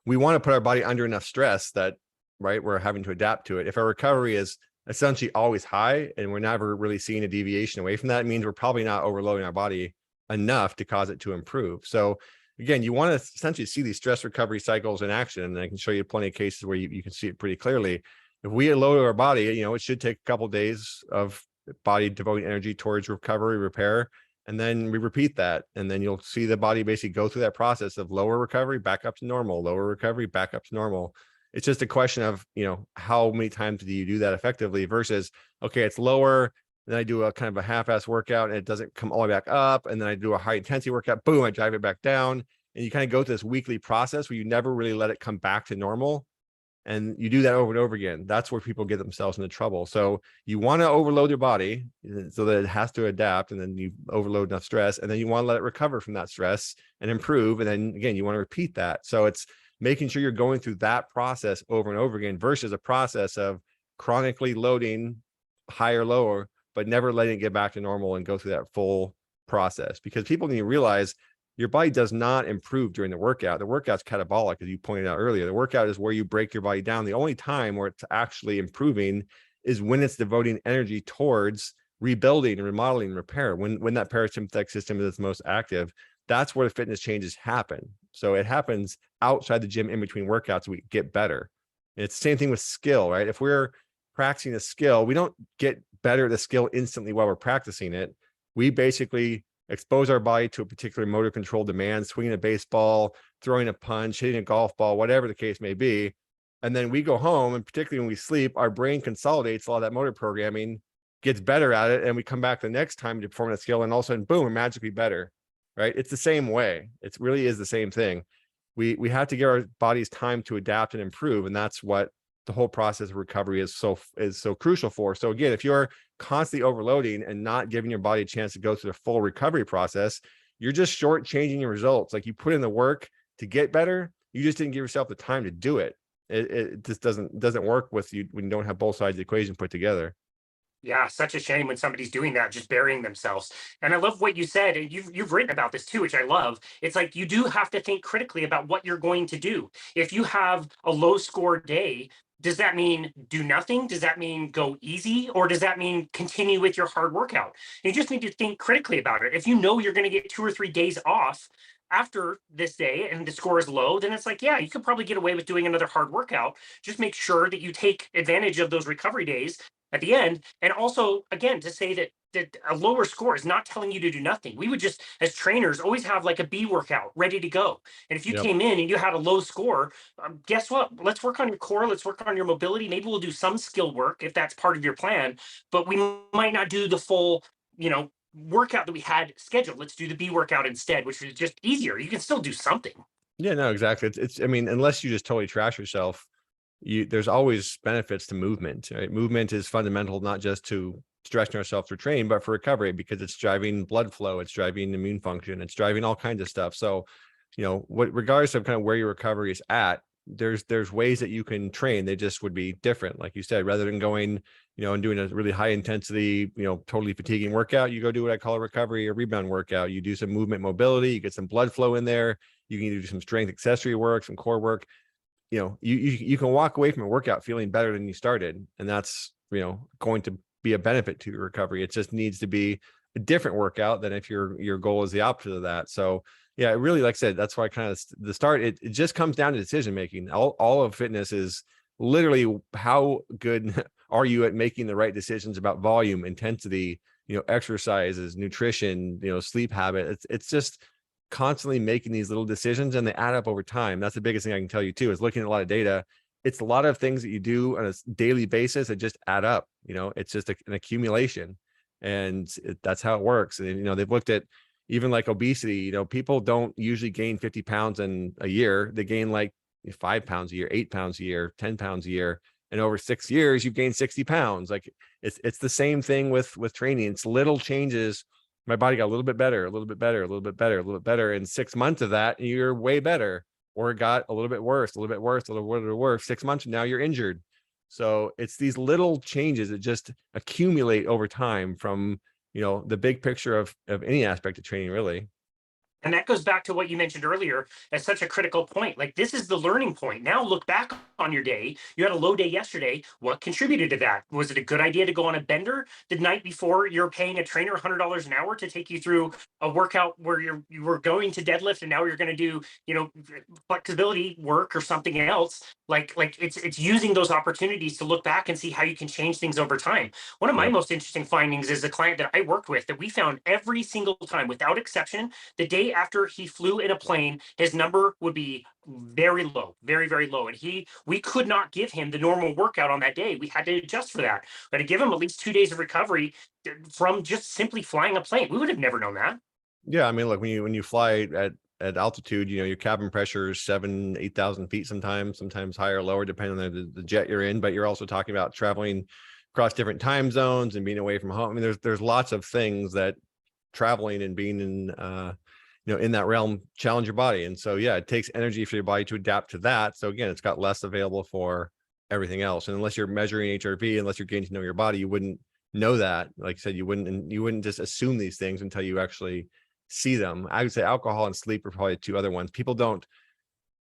We want to put our body under enough stress that, right, we're having to adapt to it. If our recovery is essentially always high and we're never really seeing a deviation away from that, it means we're probably not overloading our body enough to cause it to improve. So again, you want to essentially see these stress recovery cycles in action. And I can show you plenty of cases where you can see it pretty clearly. If we load our body, it should take a couple of days of body devoting energy towards recovery, repair, and then we repeat that. And then you'll see the body basically go through that process of lower recovery, back up to normal, lower recovery, back up to normal. It's just a question of, how many times do you do that effectively versus, okay, it's lower. Then I do a kind of a half-ass workout and it doesn't come all the way back up. And then I do a high intensity workout, boom, I drive it back down. And you kind of go through this weekly process where you never really let it come back to normal. And you do that over and over again. That's where people get themselves into trouble. So you want to overload your body so that it has to adapt, and then you overload enough stress, and then you want to let it recover from that stress and improve. And then again, you want to repeat that. So it's making sure you're going through that process over and over again versus a process of chronically loading higher, lower, but never letting it get back to normal and go through that full process. Because people need to realize your body does not improve during the workout. The workout's catabolic, as you pointed out earlier. The workout is where you break your body down. The only time where it's actually improving is when it's devoting energy towards rebuilding and remodeling and repair. When that parasympathetic system is its most active, that's where the fitness changes happen. So it happens outside the gym in between workouts. We get better. And it's the same thing with skill, right? If we're practicing a skill, we don't get better at the skill instantly while we're practicing it. We basically expose our body to a particular motor control demand, swinging a baseball, throwing a punch, hitting a golf ball, whatever the case may be. And then we go home, and particularly when we sleep, our brain consolidates a lot of that motor programming, gets better at it, and we come back the next time to perform that skill, and all of a sudden, boom, we're magically better, right? It's the same way. It really is the same thing. We have to give our bodies time to adapt and improve, and that's what the whole process of recovery is so crucial for. So again, if you're constantly overloading and not giving your body a chance to go through the full recovery process, you're just shortchanging your results. Like, you put in the work to get better, you just didn't give yourself the time to do it. It just doesn't work with you when you don't have both sides of the equation put together. Yeah, such a shame when somebody's doing that, just burying themselves. And I love what you said, and you've written about this too, which I love. It's like you do have to think critically about what you're going to do. If you have a low score day, does that mean do nothing? Does that mean go easy? Or does that mean continue with your hard workout? You just need to think critically about it. If you know you're going to get 2 or 3 days off after this day and the score is low, then it's like, yeah, you could probably get away with doing another hard workout. Just make sure that you take advantage of those recovery days at the end. And also, again, to say that a lower score is not telling you to do nothing. We would just, as trainers, always have like a B workout ready to go. And if you Yep. came in and you had a low score, guess what? Let's work on your core. Let's work on your mobility. Maybe we'll do some skill work if that's part of your plan, but we might not do the full, workout that we had scheduled. Let's do the B workout instead, which is just easier. You can still do something. Yeah, no, exactly. I mean, unless you just totally trash yourself, there's always benefits to movement, right? Movement is fundamental, not just to stretching ourselves for training, but for recovery, because it's driving blood flow, it's driving immune function, it's driving all kinds of stuff. So, regardless of kind of where your recovery is at, there's ways that you can train. They just would be different. Like you said, rather than going, and doing a really high intensity, totally fatiguing workout, you go do what I call a recovery or rebound workout. You do some movement mobility, you get some blood flow in there. You can do some strength accessory work, some core work. You can walk away from a workout feeling better than you started, and that's going to be a benefit to your recovery. It just needs to be a different workout than if your goal is the opposite of that. So yeah, it really, like I said, that's why kind of the start, it just comes down to decision making. All of fitness is literally how good are you at making the right decisions about volume, intensity, exercises, nutrition, sleep habit. It's just constantly making these little decisions, and they add up over time. That's the biggest thing I can tell you too, is looking at a lot of data. It's a lot of things that you do on a daily basis that just add up. It's just an accumulation. and that's how it works. And they've looked at even like obesity. People don't usually gain 50 pounds in a year. They gain like 5 pounds a year, 8 pounds a year, 10 pounds a year, and over 6 years you've gained 60 pounds. Like it's the same thing with training. It's little changes. My body got a little bit better, a little bit better, a little bit better, a little bit better. In 6 months of that, you're way better. Or it got a little bit worse, a little bit worse, a little bit worse. 6 months from now, you're injured. So it's these little changes that just accumulate over time from the big picture of any aspect of training, really. And that goes back to what you mentioned earlier as such a critical point. Like, this is the learning point. Now look back on your day. You had a low day yesterday. What contributed to that? Was it a good idea to go on a bender the night before you're paying a trainer $100 an hour to take you through a workout where you were going to deadlift and now you're going to do, flexibility work or something else? Like it's using those opportunities to look back and see how you can change things over time. One of my Yep. most interesting findings is a client that I worked with that we found every single time, without exception, the day after he flew in a plane, his number would be very low, very, very low. And we could not give him the normal workout on that day. We had to adjust for that. But to give him at least 2 days of recovery from just simply flying a plane, we would have never known that. Yeah, I mean, look, when you fly at altitude, your cabin pressure is 7, 8,000 feet sometimes higher or lower, depending on the jet you're in. But you're also talking about traveling across different time zones and being away from home. I mean, there's lots of things that traveling and being in that realm challenge your body. And so, yeah, it takes energy for your body to adapt to that. So again, it's got less available for everything else. And unless you're measuring HRV, unless you're getting to know your body, you wouldn't know that. Like I said, you wouldn't just assume these things until you actually see them. I would say alcohol and sleep are probably two other ones. People don't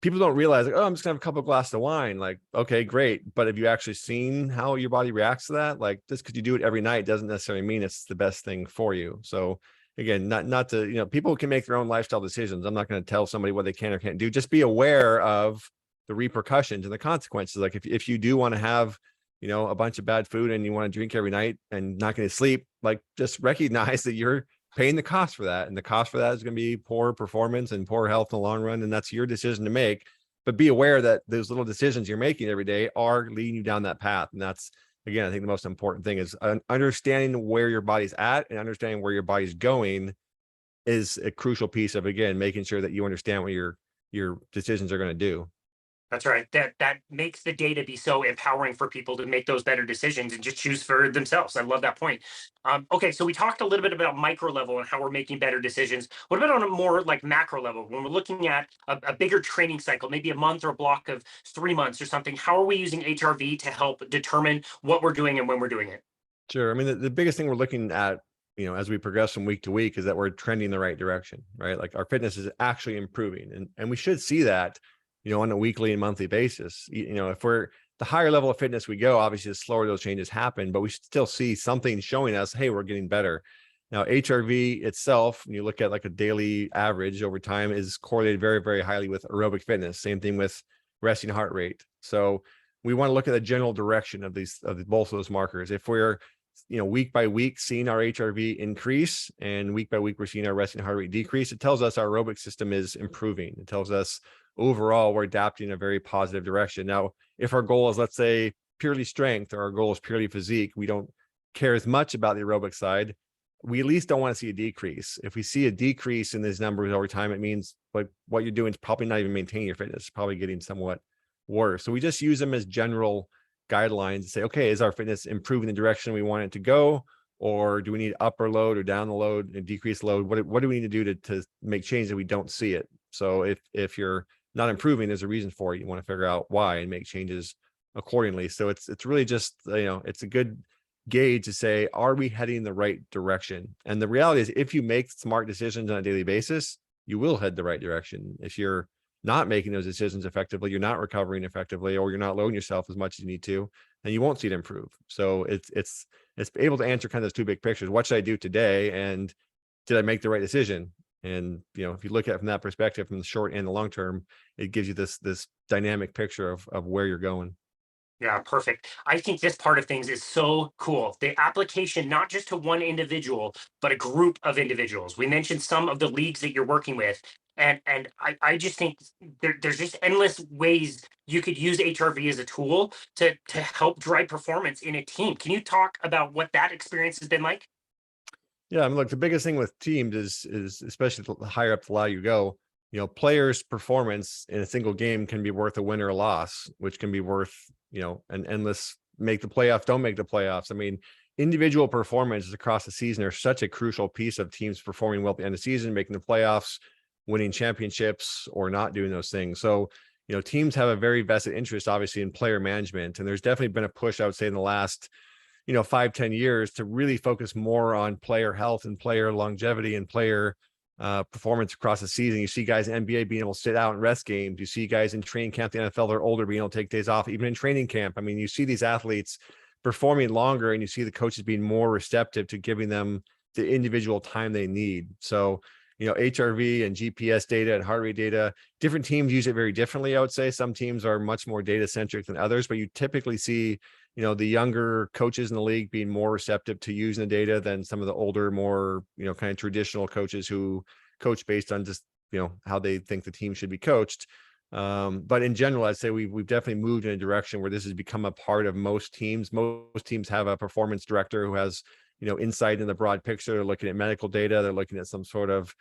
realize, like, oh, I'm just gonna have a couple of glasses of wine. Like, okay, great. But have you actually seen how your body reacts to that? Like, just because you do it every night doesn't necessarily mean it's the best thing for you. So again, not to, people can make their own lifestyle decisions. I'm not going to tell somebody what they can or can't do. Just be aware of the repercussions and the consequences. Like if you do want to have, a bunch of bad food and you want to drink every night and not going to sleep, like just recognize that you're paying the cost for that. And the cost for that is going to be poor performance and poor health in the long run. And that's your decision to make. But be aware that those little decisions you're making every day are leading you down that path. And that's, again, I think the most important thing is understanding where your body's at and understanding where your body's going is a crucial piece of, again, making sure that you understand what your decisions are going to do. That's right. That makes the data be so empowering for people to make those better decisions and just choose for themselves. I love that point. Okay, so we talked a little bit about micro level and how we're making better decisions. What about on a more like macro level, when we're looking at a bigger training cycle, maybe a month or a block of 3 months or something? How are we using HRV to help determine what we're doing and when we're doing it? Sure. I mean, the biggest thing we're looking at, as we progress from week to week is that we're trending in the right direction, right? Like our fitness is actually improving, and we should see that, on a weekly and monthly basis. If we're the higher level of fitness we go, obviously the slower those changes happen, but we still see something showing us, hey, we're getting better. Now, HRV itself, when you look at like a daily average over time, is correlated very, very highly with aerobic fitness. Same thing with resting heart rate. So we want to look at the general direction of both of those markers. If we're week by week seeing our HRV increase and week by week we're seeing our resting heart rate decrease, it tells us our aerobic system is improving. It tells us overall we're adapting in a very positive direction. Now, if our goal is, let's say, purely strength, or our goal is purely physique, we don't care as much about the aerobic side. We at least don't want to see a decrease. If we see a decrease in these numbers over time, it means like what you're doing is probably not even maintaining your fitness, it's probably getting somewhat worse. So we just use them as general guidelines to say, okay, is our fitness improving the direction we want it to go? Or do we need upper load or down the load and decrease load? What do we need to do to make change that we don't see it? So if you're not improving, there's a reason for it. You want to figure out why and make changes accordingly. So it's really just, it's a good gauge to say, are we heading in the right direction? And the reality is, if you make smart decisions on a daily basis, you will head the right direction. If you're not making those decisions effectively, you're not recovering effectively, or you're not loading yourself as much as you need to, and you won't see it improve. So it's able to answer kind of those two big pictures. What should I do today? And did I make the right decision? And if you look at it from that perspective, from the short and the long term, it gives you this dynamic picture of where you're going. Yeah, perfect. I think this part of things is so cool. The application, not just to one individual, but a group of individuals. We mentioned some of the leagues that you're working with. And I just think there's just endless ways you could use HRV as a tool to help drive performance in a team. Can you talk about what that experience has been like? Yeah, I mean, look, the biggest thing with teams is especially the higher up the ladder you go, players' performance in a single game can be worth a win or a loss, which can be worth, an endless make the playoffs, don't make the playoffs. I mean, individual performances across the season are such a crucial piece of teams performing well at the end of the season, making the playoffs, winning championships, or not doing those things. So, teams have a very vested interest, obviously, in player management. And there's definitely been a push, I would say, in the last 5-10 years to really focus more on player health and player longevity and player performance across the season. You see guys in NBA being able to sit out and rest games. You see guys in training camp, the NFL, they're older, being able to take days off, even in training camp. I mean, you see these athletes performing longer, and you see the coaches being more receptive to giving them the individual time they need. So, HRV and GPS data and heart rate data, different teams use it very differently. I would say some teams are much more data centric than others, but you typically see the younger coaches in the league being more receptive to using the data than some of the older, more, kind of traditional coaches who coach based on just, how they think the team should be coached. But in general, I'd say we've definitely moved in a direction where this has become a part of most teams. Most teams have a performance director who has, insight in the broad picture. They're looking at medical data. They're looking at some sort of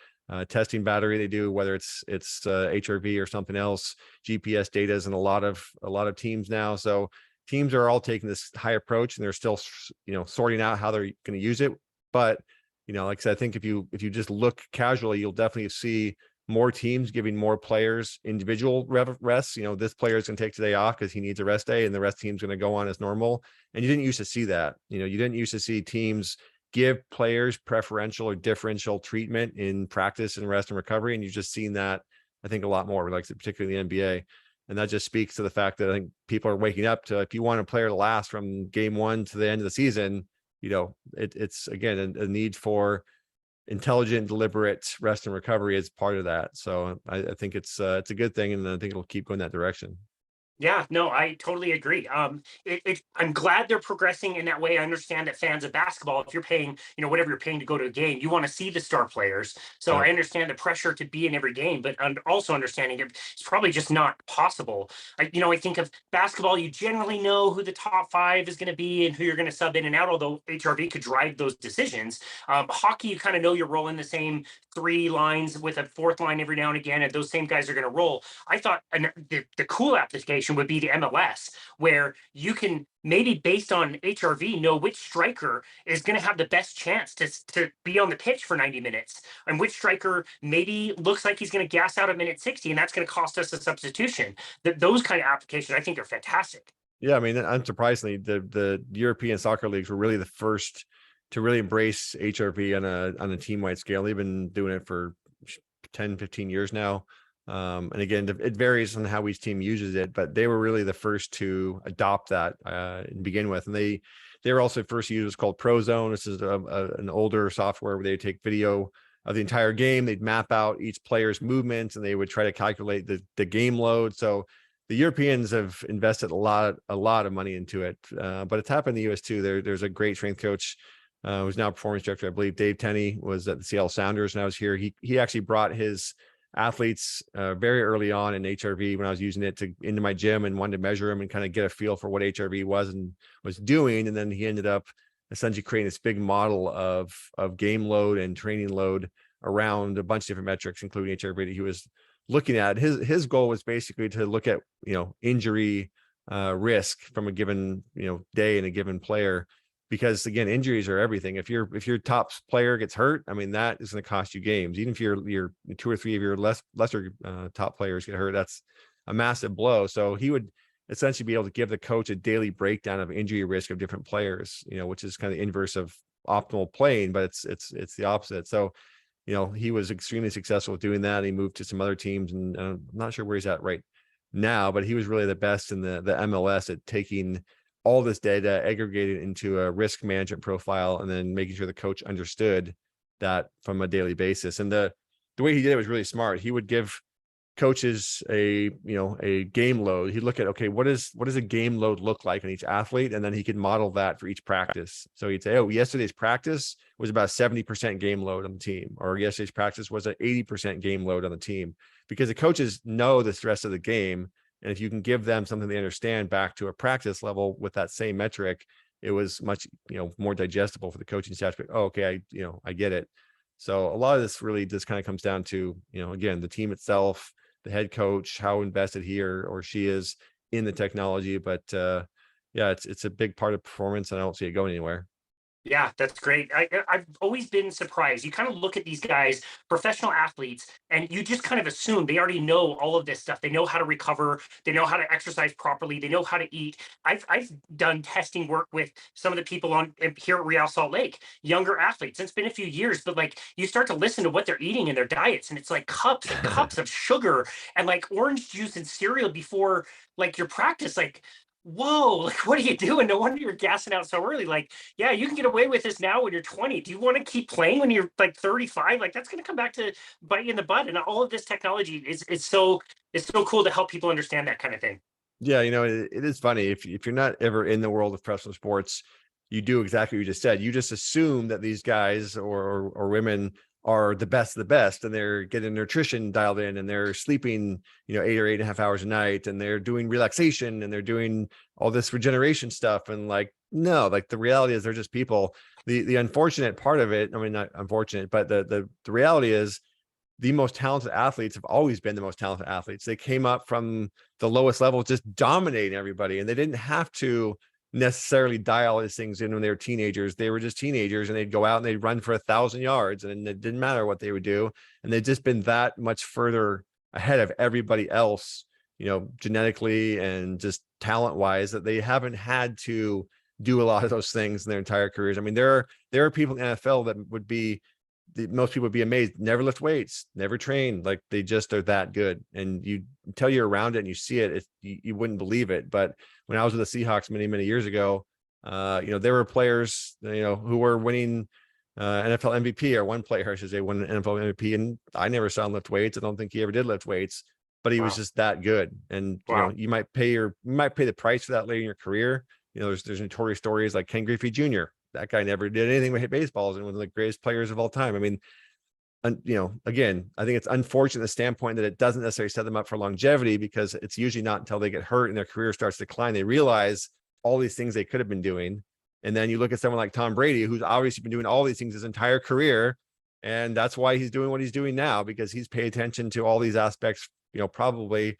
testing battery they do, whether it's HRV or something else. GPS data is in a lot of teams now. So teams are all taking this high approach, and they're still, sorting out how they're going to use it. But, like I said, I think if you just look casually, you'll definitely see more teams giving more players individual rests. This player is going to take today off because he needs a rest day, and the rest team's going to go on as normal. And you didn't used to see that. You didn't used to see teams give players preferential or differential treatment in practice and rest and recovery. And you've just seen that, I think, a lot more, like particularly in the NBA. And that just speaks to the fact that I think people are waking up to, if you want a player to last from game one to the end of the season, it's again a need for intelligent, deliberate rest and recovery is part of that. So I think it's a good thing, and I think it'll keep going that direction. Yeah, no, I totally agree. I'm glad they're progressing in that way. I understand that fans of basketball, if you're paying, whatever you're paying to go to a game, you want to see the star players. So Yeah. I understand the pressure to be in every game, but also understanding it's probably just not possible. I think of basketball, you generally know who the top five is going to be and who you're going to sub in and out, although HRV could drive those decisions. Hockey, you kind of know you're rolling the same three lines with a fourth line every now and again, and those same guys are going to roll. I thought the cool application would be the MLS, where you can maybe based on HRV know which striker is going to have the best chance to be on the pitch for 90 minutes, and which striker maybe looks like he's going to gas out at minute 60, and that's going to cost us a substitution. Those kind of applications I think are fantastic. Yeah, I mean, unsurprisingly, the European soccer leagues were really the first to really embrace HRV on a team-wide scale. They've been doing it for 10, 15 years now. And again, it varies on how each team uses it, but they were really the first to adopt that and begin with. And they were also first used, called Prozone. This is an older software where they take video of the entire game. They'd map out each player's movements, and they would try to calculate the game load. So the Europeans have invested a lot of money into it, but it's happened in the US too. There's a great strength coach who's now performance director. I believe Dave Tenney was at the Seattle Sounders, and I was here. He actually brought his athletes very early on in HRV when I was using it into my gym, and wanted to measure them and kind of get a feel for what HRV was doing. And then he ended up essentially creating this big model of game load and training load around a bunch of different metrics, including HRV that he was looking at. His goal was basically to look at injury risk from a given day and a given player, because again, injuries are everything. If your top player gets hurt, I mean, that is going to cost you games. Even if your two or three of your lesser top players get hurt, that's a massive blow. So he would essentially be able to give the coach a daily breakdown of injury risk of different players, which is kind of the inverse of optimal playing, but it's the opposite. So he was extremely successful with doing that. He moved to some other teams, and I'm not sure where he's at right now, but he was really the best in the MLS at taking all this data, aggregated into a risk management profile, and then making sure the coach understood that from a daily basis. And the way he did it was really smart. He would give coaches a game load. He'd look at, okay, what does a game load look like on each athlete, and then he could model that for each practice. So he'd say, oh, yesterday's practice was about 70% game load on the team, or yesterday's practice was an 80% game load on the team, because the coaches know the stress of the game. And if you can give them something they understand back to a practice level with that same metric, it was much, more digestible for the coaching staff. But, oh, okay, I get it. So a lot of this really just kind of comes down to, again, the team itself, the head coach, how invested he or she is in the technology. But yeah, it's a big part of performance, and I don't see it going anywhere. Yeah, that's great. I've always been surprised. You kind of look at these guys, professional athletes, and you just kind of assume they already know all of this stuff. They know how to recover. They know how to exercise properly. They know how to eat. I've done testing work with some of the people on here at Real Salt Lake, younger athletes. And it's been a few years, but like you start to listen to what they're eating in their diets, and it's like cups and cups of sugar and like orange juice and cereal before like your practice. Like, whoa, like what are you doing? No wonder you're gassing out so early. Like, yeah, you can get away with this now when you're 20. Do you want to keep playing when you're like 35? Like that's going to come back to bite you in the butt. And all of this technology is so it's so cool to help people understand that kind of thing. Yeah, it is funny if you're not ever in the world of professional sports, you do exactly what you just said. You just assume that these guys or women are the best of the best, and they're getting nutrition dialed in, and they're sleeping, 8 or 8.5 hours a night, and they're doing relaxation, and they're doing all this regeneration stuff. And like, no, like the reality is they're just people. The unfortunate part of it, I mean, not unfortunate, but the reality is the most talented athletes have always been the most talented athletes. They came up from the lowest level, just dominating everybody. And they didn't have to necessarily dial all these things in when they were teenagers. They were just teenagers, and they'd go out and they'd run for 1,000 yards, and it didn't matter what they would do. And they'd just been that much further ahead of everybody else, genetically and just talent wise, that they haven't had to do a lot of those things in their entire careers. I mean, there are people in the NFL that would be, most people would be amazed, never lift weights, never trained, like they just are that good. And you, until you're around it and you see it, you wouldn't believe it. But when I was with the Seahawks many years ago, there were players, who were winning NFL MVP, or one player, I should say, won an NFL MVP, and I never saw him lift weights. I don't think he ever did lift weights, but he was Wow. just that good. And Wow. you might pay the price for that later in your career. There's notorious stories like Ken Griffey Jr. That guy never did anything but hit baseballs, and one of the greatest players of all time. I mean, again, I think it's unfortunate the standpoint that it doesn't necessarily set them up for longevity, because it's usually not until they get hurt and their career starts to decline, they realize all these things they could have been doing. And then you look at someone like Tom Brady, who's obviously been doing all these things his entire career. And that's why he's doing what he's doing now, because he's paid attention to all these aspects, probably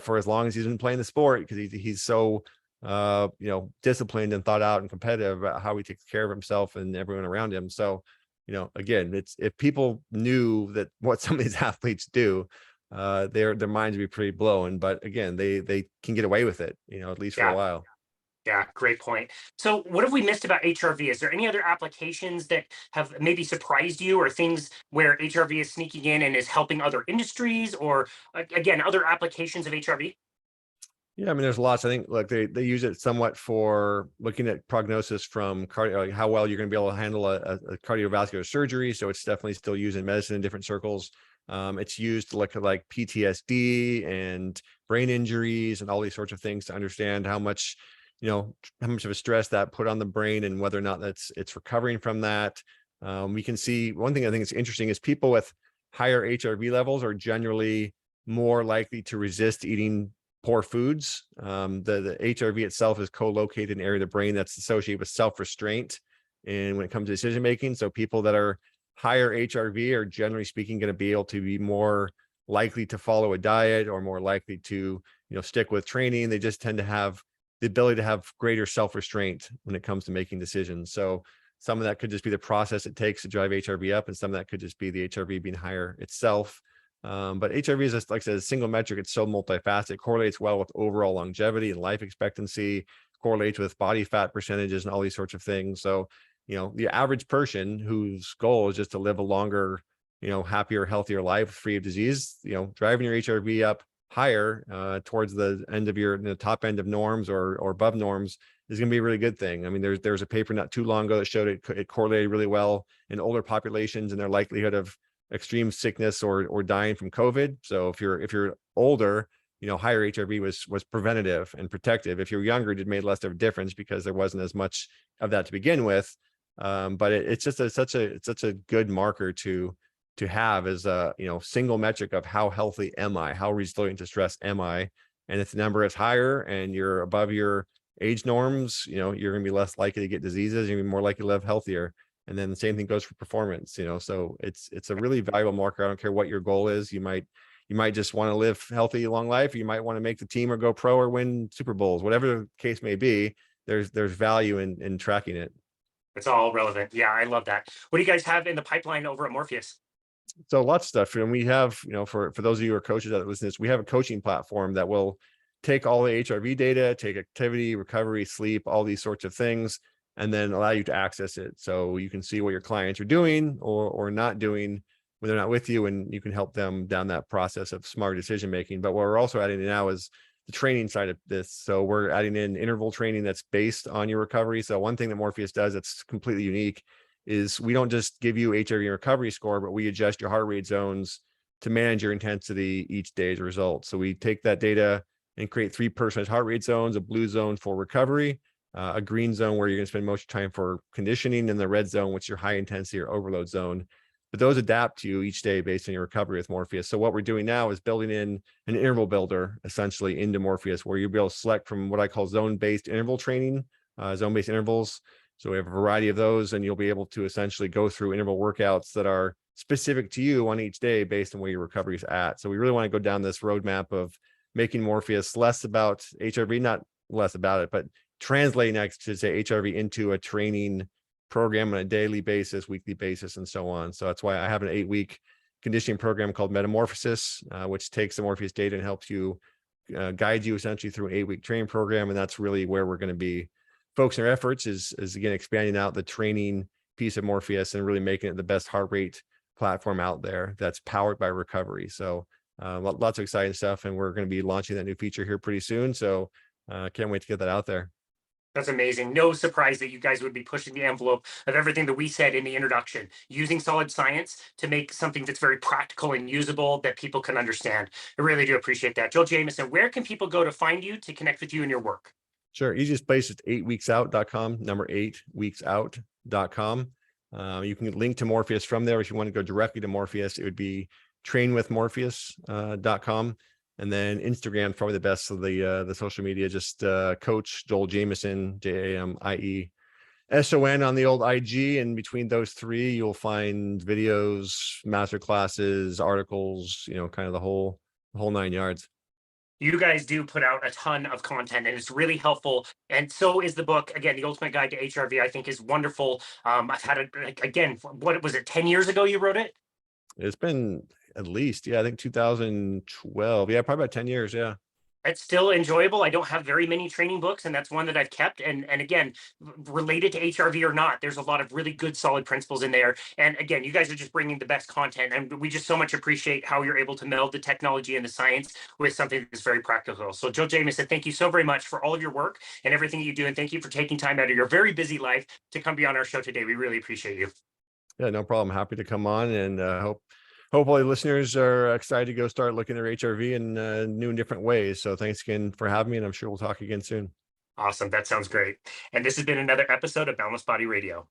for as long as he's been playing the sport, because he's so disciplined and thought out and competitive about how he takes care of himself and everyone around him. So, again, it's, if people knew that what some of these athletes do, their minds would be pretty blown. But again, they can get away with it, at least for a Yeah. while. Yeah, great point. So, what have we missed about HRV? Is there any other applications that have maybe surprised you, or things where HRV is sneaking in and is helping other industries, or again, other applications of HRV? Yeah, I mean, there's lots. I think, like, they use it somewhat for looking at prognosis from cardio, like how well you're going to be able to handle a cardiovascular surgery. So it's definitely still used in medicine in different circles. It's used to look at like PTSD and brain injuries and all these sorts of things, to understand how much of a stress that put on the brain, and whether or not it's recovering from that. We can see, one thing I think is interesting is people with higher HRV levels are generally more likely to resist eating poor foods. The HRV itself is co-located in an area of the brain that's associated with self-restraint, and when it comes to decision making. So people that are higher HRV are, generally speaking, going to be able to be more likely to follow a diet, or more likely to stick with training. They just tend to have the ability to have greater self-restraint when it comes to making decisions. So some of that could just be the process it takes to drive HRV up, and some of that could just be the HRV being higher itself. But HRV is just, like I said, a single metric. It's so multifaceted. It correlates well with overall longevity and life expectancy, correlates with body fat percentages and all these sorts of things. So, the average person whose goal is just to live a longer, happier, healthier life free of disease, driving your HRV up higher towards the end of your top end of norms, or above norms, is going to be a really good thing. I mean, there's a paper not too long ago that showed it correlated really well in older populations and their likelihood of extreme sickness or dying from COVID. So if you're older, higher HRV was preventative and protective. If you're younger, it made less of a difference because there wasn't as much of that to begin with. But it's just such a good marker to have as a single metric of how healthy am I, how resilient to stress am I. And if the number is higher and you're above your age norms, you're going to be less likely to get diseases, you're going to be more likely to live healthier. And then the same thing goes for performance, so it's a really valuable marker. I don't care what your goal is. You might just want to live healthy, long life. You might want to make the team or go pro or win Super Bowls, whatever the case may be. There's value in tracking it. It's all relevant. Yeah, I love that. What do you guys have in the pipeline over at Morpheus? So lots of stuff. And we have, for those of you who are coaches that listen to this, we have a coaching platform that will take all the HRV data, take activity, recovery, sleep, all these sorts of things, and then allow you to access it. So you can see what your clients are doing or not doing when they're not with you, and you can help them down that process of smart decision making. But what we're also adding in now is the training side of this. So we're adding in interval training that's based on your recovery. So one thing that Morpheus does that's completely unique is we don't just give you HRV recovery score, but we adjust your heart rate zones to manage your intensity each day as a result. So we take that data and create 3 personalized heart rate zones: a blue zone for recovery, a green zone where you're going to spend most of your time for conditioning, and the red zone, which is your high intensity or overload zone. But those adapt to you each day based on your recovery with Morpheus. So what we're doing now is building in an interval builder essentially into Morpheus, where you'll be able to select from what I call zone-based interval training, zone-based intervals. So we have a variety of those, and you'll be able to essentially go through interval workouts that are specific to you on each day based on where your recovery is at. So we really want to go down this roadmap of making Morpheus less about HRV, not less about it, but translating, I should say, HRV into a training program on a daily basis, weekly basis, and so on. So that's why I have an 8-week conditioning program called Metamorphosis, which takes the Morpheus data and helps you guide you essentially through an 8-week training program. And that's really where we're going to be focusing our efforts is again, expanding out the training piece of Morpheus and really making it the best heart rate platform out there that's powered by recovery. So lots of exciting stuff. And we're going to be launching that new feature here pretty soon. So can't wait to get that out there. That's amazing. No surprise that you guys would be pushing the envelope of everything that we said in the introduction, using solid science to make something that's very practical and usable that people can understand. I really do appreciate that. Joel Jamieson, where can people go to find you, to connect with you and your work? Sure. Easiest place is 8weeksout.com, number 8weeksout.com. You can link to Morpheus from there. If you want to go directly to Morpheus, it would be trainwithmorpheus.com. And then Instagram is probably the best of the social media. Just Coach Joel Jamieson, Jamieson on the old IG. And between those 3, you'll find videos, master classes, articles, kind of the whole 9 yards. You guys do put out a ton of content, and it's really helpful. And so is the book. Again, The Ultimate Guide to HRV, I think, is wonderful. I've had it, again, what was it, 10 years ago you wrote it? It's been at least, I think 2012. Yeah, probably about 10 years. Yeah. It's still enjoyable. I don't have very many training books, and that's one that I've kept. And again, related to HRV or not, there's a lot of really good, solid principles in there. And again, you guys are just bringing the best content, and we just so much appreciate how you're able to meld the technology and the science with something that's very practical. So, Joe Jamieson, thank you so very much for all of your work and everything you do, and thank you for taking time out of your very busy life to come be on our show today. We really appreciate you. Yeah, no problem. Happy to come on, and hopefully listeners are excited to go start looking at HRV in new and different ways. So thanks again for having me, and I'm sure we'll talk again soon. Awesome. That sounds great. And this has been another episode of Boundless Body Radio.